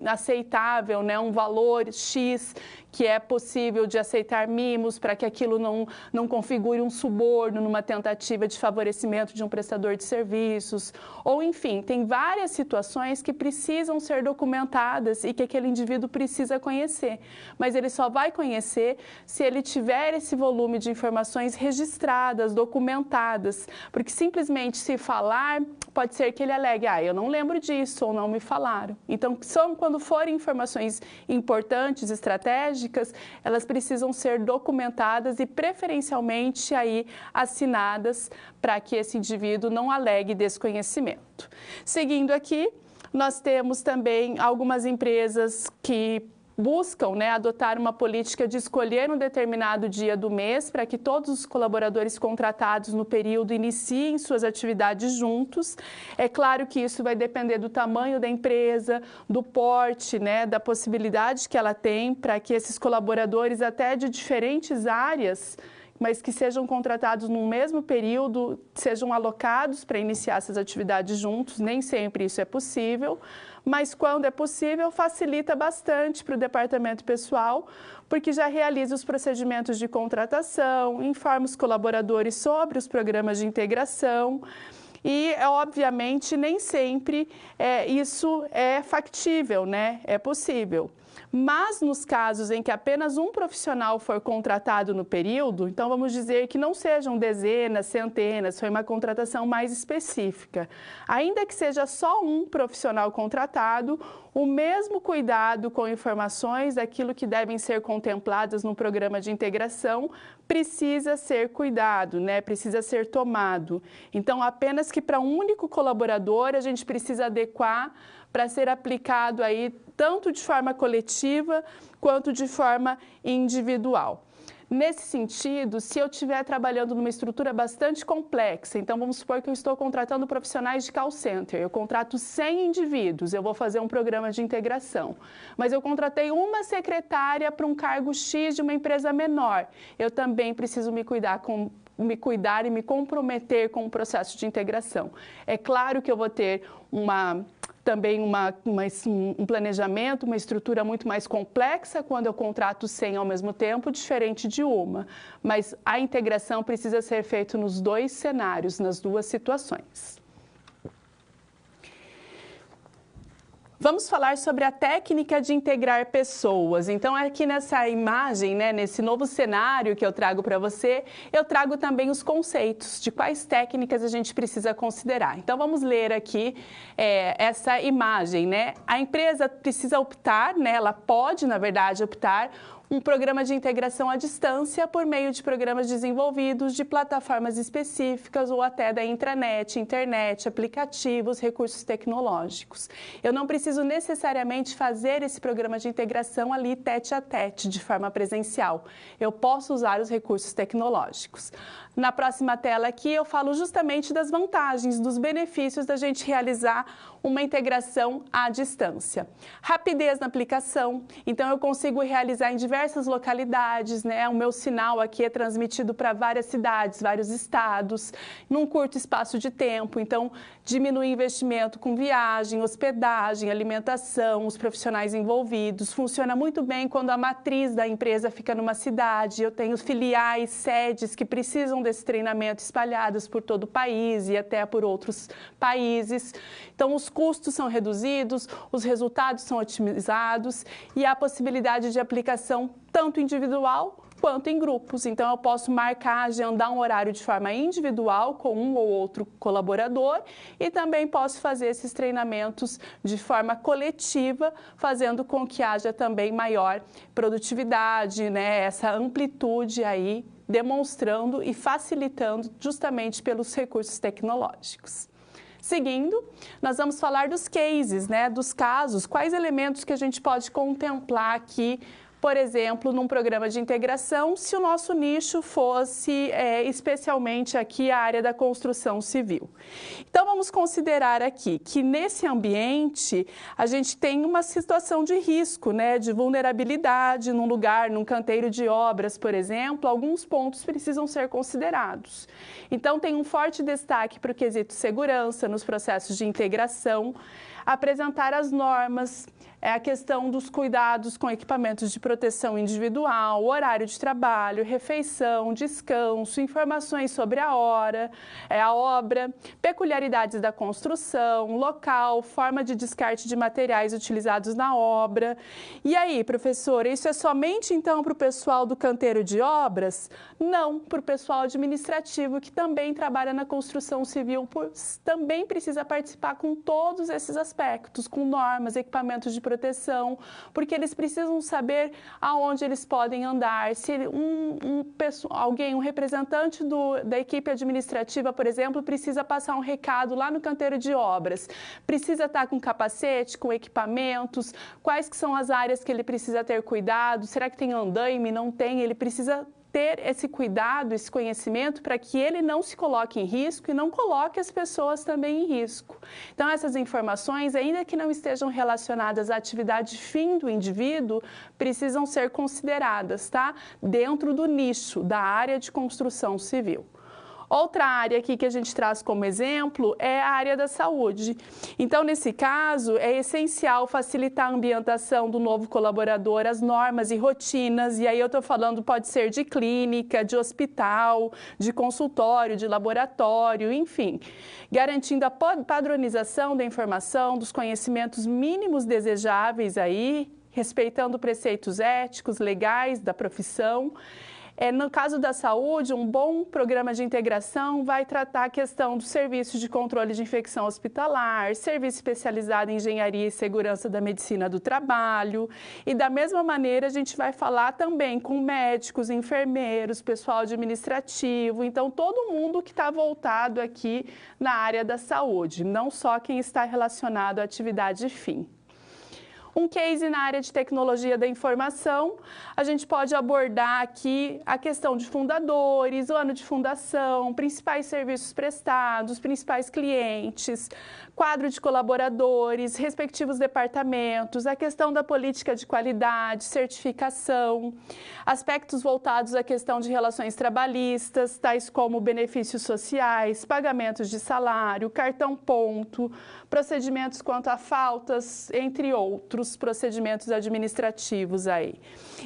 aceitável, né, um valor X que é possível de aceitar mimos para que aquilo não configure um suborno numa tentativa de favorecimento de um prestador de serviços. Ou, enfim, tem várias situações que precisam ser documentadas e que aquele indivíduo precisa conhecer. Mas ele só vai conhecer se ele tiver esse volume de informações registradas, documentadas. Porque simplesmente se falar, pode ser que ele alegue, eu não lembro disso ou não me falaram. Então, quando forem informações importantes, estratégicas, tecnológicas, elas precisam ser documentadas e preferencialmente aí assinadas para que esse indivíduo não alegue desconhecimento. Seguindo aqui, nós temos também algumas empresas que buscam, adotar uma política de escolher um determinado dia do mês para que todos os colaboradores contratados no período iniciem suas atividades juntos. É claro que isso vai depender do tamanho da empresa, do porte, da possibilidade que ela tem para que esses colaboradores até de diferentes áreas, mas que sejam contratados no mesmo período, sejam alocados para iniciar essas atividades juntos. Nem sempre isso é possível, mas quando é possível, facilita bastante para o departamento pessoal, porque já realiza os procedimentos de contratação, informa os colaboradores sobre os programas de integração. E, obviamente, nem sempre isso é factível, é possível. Mas, nos casos em que apenas um profissional for contratado no período, então vamos dizer que não sejam dezenas, centenas, foi uma contratação mais específica. Ainda que seja só um profissional contratado, o mesmo cuidado com informações daquilo que devem ser contempladas no programa de integração precisa ser cuidado, precisa ser tomado. Então, apenas que para um único colaborador a gente precisa adequar para ser aplicado aí tanto de forma coletiva quanto de forma individual. Nesse sentido, se eu estiver trabalhando numa estrutura bastante complexa, então vamos supor que eu estou contratando profissionais de call center, eu contrato 100 indivíduos, eu vou fazer um programa de integração, mas eu contratei uma secretária para um cargo X de uma empresa menor, eu também preciso me cuidar e me comprometer com o processo de integração. É claro que eu vou ter também um planejamento, uma estrutura muito mais complexa quando eu contrato 100 ao mesmo tempo, diferente de uma. Mas a integração precisa ser feita nos dois cenários, nas duas situações. Vamos falar sobre a técnica de integrar pessoas. Então, aqui nessa imagem, nesse novo cenário que eu trago para você, eu trago também os conceitos de quais técnicas a gente precisa considerar. Então, vamos ler aqui essa imagem, A empresa precisa optar, ela pode, na verdade, optar um programa de integração à distância por meio de programas desenvolvidos de plataformas específicas ou até da intranet, internet, aplicativos, recursos tecnológicos. Eu não preciso necessariamente fazer esse programa de integração ali tete a tete, de forma presencial. Eu posso usar os recursos tecnológicos. Na próxima tela aqui eu falo justamente das vantagens, dos benefícios da gente realizar uma integração à distância. Rapidez na aplicação, então eu consigo realizar em diversas localidades, O meu sinal aqui é transmitido para várias cidades, vários estados, num curto espaço de tempo, então diminui investimento com viagem, hospedagem, alimentação, os profissionais envolvidos. Funciona muito bem quando a matriz da empresa fica numa cidade, eu tenho filiais, sedes que precisam desse treinamento espalhadas por todo o país e até por outros países. Então, os custos são reduzidos, os resultados são otimizados e há possibilidade de aplicação tanto individual quanto em grupos. Então, eu posso marcar, agendar um horário de forma individual com um ou outro colaborador e também posso fazer esses treinamentos de forma coletiva, fazendo com que haja também maior produtividade, essa amplitude aí, demonstrando e facilitando justamente pelos recursos tecnológicos. Seguindo, nós vamos falar dos cases, dos casos, quais elementos que a gente pode contemplar aqui, por exemplo, num programa de integração, se o nosso nicho fosse especialmente aqui a área da construção civil. Então, vamos considerar aqui que nesse ambiente a gente tem uma situação de risco, de vulnerabilidade num lugar, num canteiro de obras, por exemplo, alguns pontos precisam ser considerados. Então, tem um forte destaque para o quesito segurança nos processos de integração, apresentar as normas, a questão dos cuidados com equipamentos de proteção individual, horário de trabalho, refeição, descanso, informações sobre a obra, peculiaridades da construção, local, forma de descarte de materiais utilizados na obra. E aí, professora, isso é somente então para o pessoal do canteiro de obras? Não, para o pessoal administrativo que também trabalha na construção civil, também precisa participar com todos esses aspectos, com normas, equipamentos de proteção, porque eles precisam saber aonde eles podem andar. Se um representante da equipe administrativa, por exemplo, precisa passar um recado lá no canteiro de obras, precisa estar com capacete, com equipamentos, quais que são as áreas que ele precisa ter cuidado, será que tem andaime, não tem, ele precisa ter esse cuidado, esse conhecimento para que ele não se coloque em risco e não coloque as pessoas também em risco. Então, essas informações, ainda que não estejam relacionadas à atividade fim do indivíduo, precisam ser consideradas, tá? Dentro do nicho da área de construção civil. Outra área aqui que a gente traz como exemplo é a área da saúde. Então, nesse caso, é essencial facilitar a ambientação do novo colaborador, as normas e rotinas, e aí eu estou falando, pode ser de clínica, de hospital, de consultório, de laboratório, enfim, garantindo a padronização da informação, dos conhecimentos mínimos desejáveis aí, respeitando preceitos éticos, legais da profissão. No caso da saúde, um bom programa de integração vai tratar a questão dos serviços de controle de infecção hospitalar, serviço especializado em engenharia e segurança da medicina do trabalho. E da mesma maneira, a gente vai falar também com médicos, enfermeiros, pessoal administrativo. Então, todo mundo que está voltado aqui na área da saúde, não só quem está relacionado à atividade fim. Um case na área de tecnologia da informação, a gente pode abordar aqui a questão de fundadores, o ano de fundação, principais serviços prestados, principais clientes, quadro de colaboradores, respectivos departamentos, a questão da política de qualidade, certificação, aspectos voltados à questão de relações trabalhistas, tais como benefícios sociais, pagamentos de salário, cartão ponto, procedimentos quanto a faltas, entre outros procedimentos administrativos aí.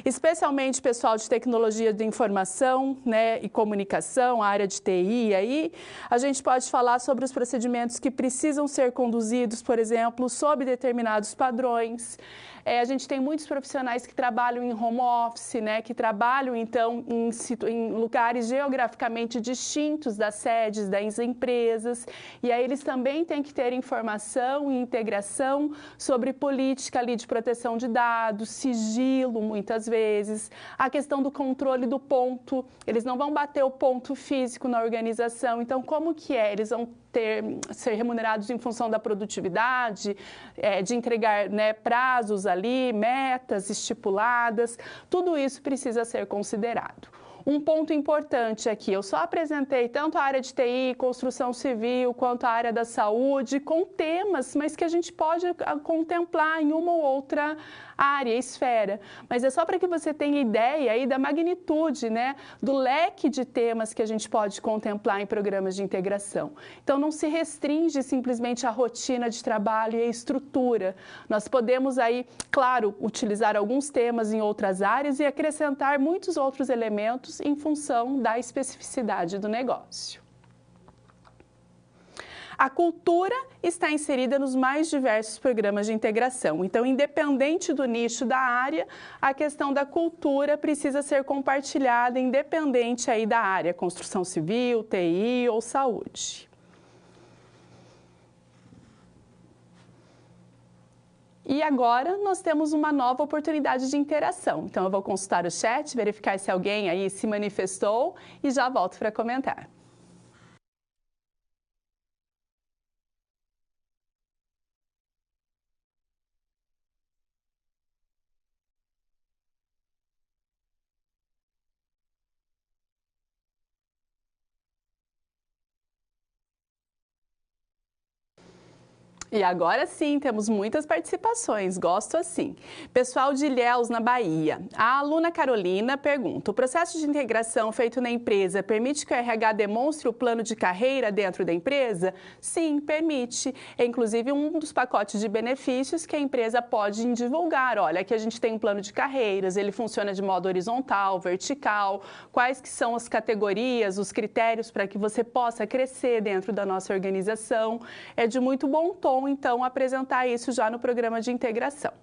Especialmente pessoal de tecnologia de informação, né, e comunicação, a área de TI aí, a gente pode falar sobre os procedimentos que precisam ser conduzidos, por exemplo, sob determinados padrões. A gente tem muitos profissionais que trabalham em home office, né, que trabalham, então, em lugares geograficamente distintos das sedes das empresas, e aí eles também têm que ter informação e integração sobre política ali de proteção de dados, sigilo, muitas vezes, a questão do controle do ponto, eles não vão bater o ponto físico na organização, então, como que é? Eles vão ser remunerados em função da produtividade, de entregar, né, prazos ali, metas estipuladas, tudo isso precisa ser considerado. Um ponto importante aqui, eu só apresentei tanto a área de TI, construção civil, quanto a área da saúde, com temas, mas que a gente pode contemplar em uma ou outra área, esfera. Mas é só para que você tenha ideia aí da magnitude, né, do leque de temas que a gente pode contemplar em programas de integração. Então, não se restringe simplesmente à rotina de trabalho e à estrutura. Nós podemos aí, claro, utilizar alguns temas em outras áreas e acrescentar muitos outros elementos em função da especificidade do negócio. A cultura está inserida nos mais diversos programas de integração. Então, independente do nicho da área, a questão da cultura precisa ser compartilhada, independente aí da área, construção civil, TI ou saúde. E agora nós temos uma nova oportunidade de interação. Então, eu vou consultar o chat, verificar se alguém aí se manifestou e já volto para comentar. E agora sim, temos muitas participações, gosto assim. Pessoal de Ilhéus, na Bahia. A aluna Carolina pergunta, o processo de integração feito na empresa permite que o RH demonstre o plano de carreira dentro da empresa? Sim, permite. É inclusive um dos pacotes de benefícios que a empresa pode divulgar. Olha, aqui a gente tem um plano de carreiras, ele funciona de modo horizontal, vertical, quais que são as categorias, os critérios para que você possa crescer dentro da nossa organização. É de muito bom tom bom, então, apresentar isso já no programa de integração.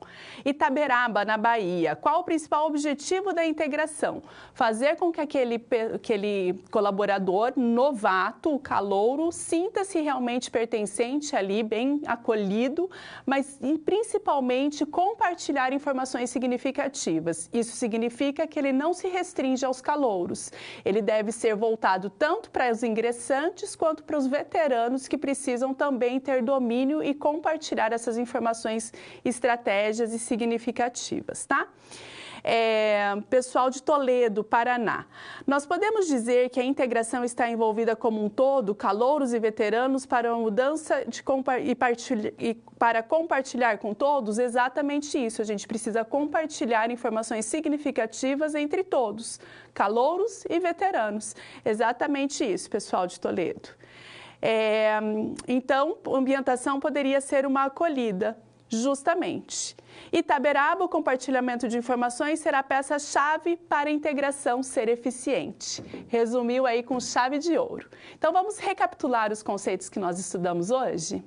Itaberaba, na Bahia. Qual o principal objetivo da integração? Fazer com que aquele colaborador novato, o calouro, sinta-se realmente pertencente ali, bem acolhido, mas principalmente compartilhar informações significativas. Isso significa que ele não se restringe aos calouros. Ele deve ser voltado tanto para os ingressantes quanto para os veteranos que precisam também ter domínio e compartilhar essas informações, estratégias e significativas, tá? Pessoal de Toledo, Paraná. Nós podemos dizer que a integração está envolvida como um todo, calouros e veteranos, para uma mudança para compartilhar com todos? Exatamente isso. A gente precisa compartilhar informações significativas entre todos, calouros e veteranos. Exatamente isso, pessoal de Toledo. Então, a ambientação poderia ser uma acolhida. Justamente. Itaberaba, o compartilhamento de informações será a peça-chave para a integração ser eficiente. Resumiu aí com chave de ouro. Então, vamos recapitular os conceitos que nós estudamos hoje?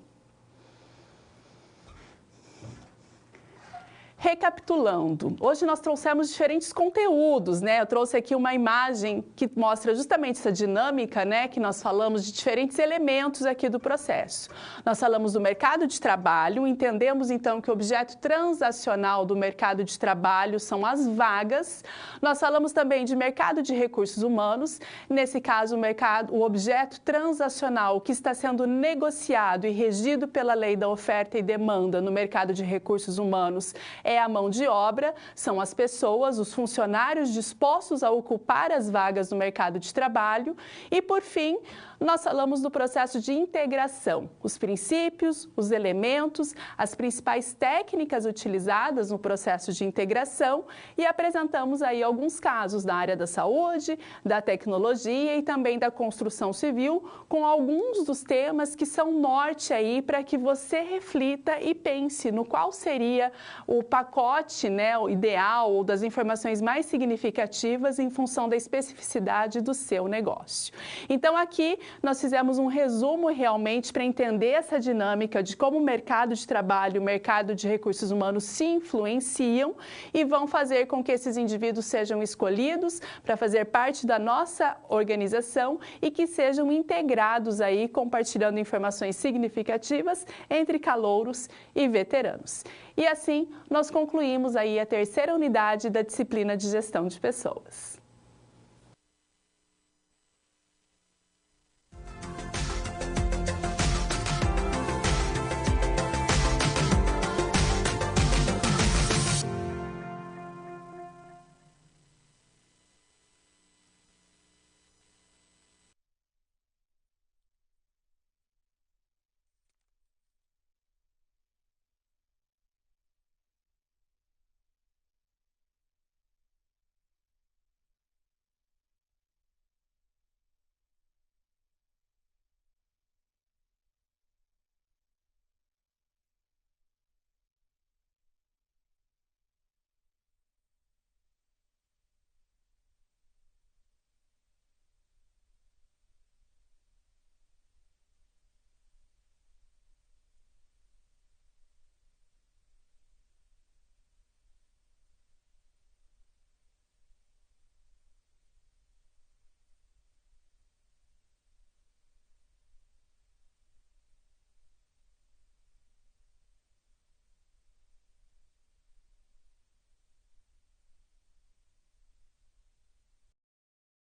Recapitulando, hoje nós trouxemos diferentes conteúdos, né? Eu trouxe aqui uma imagem que mostra justamente essa dinâmica, né? Que nós falamos de diferentes elementos aqui do processo. Nós falamos do mercado de trabalho, entendemos então que o objeto transacional do mercado de trabalho são as vagas. Nós falamos também de mercado de recursos humanos, nesse caso o objeto transacional que está sendo negociado e regido pela lei da oferta e demanda no mercado de recursos humanos é a mão de obra, são as pessoas, os funcionários dispostos a ocupar as vagas no mercado de trabalho. E, por fim, nós falamos do processo de integração, os princípios, os elementos, as principais técnicas utilizadas no processo de integração e apresentamos aí alguns casos da área da saúde, da tecnologia e também da construção civil, com alguns dos temas que são norte aí para que você reflita e pense no qual seria o pacote, né, o ideal ou das informações mais significativas em função da especificidade do seu negócio. Então, aqui nós fizemos um resumo realmente para entender essa dinâmica de como o mercado de trabalho e o mercado de recursos humanos se influenciam e vão fazer com que esses indivíduos sejam escolhidos para fazer parte da nossa organização e que sejam integrados aí, compartilhando informações significativas entre calouros e veteranos. E assim, nós concluímos aí a terceira unidade da disciplina de gestão de pessoas.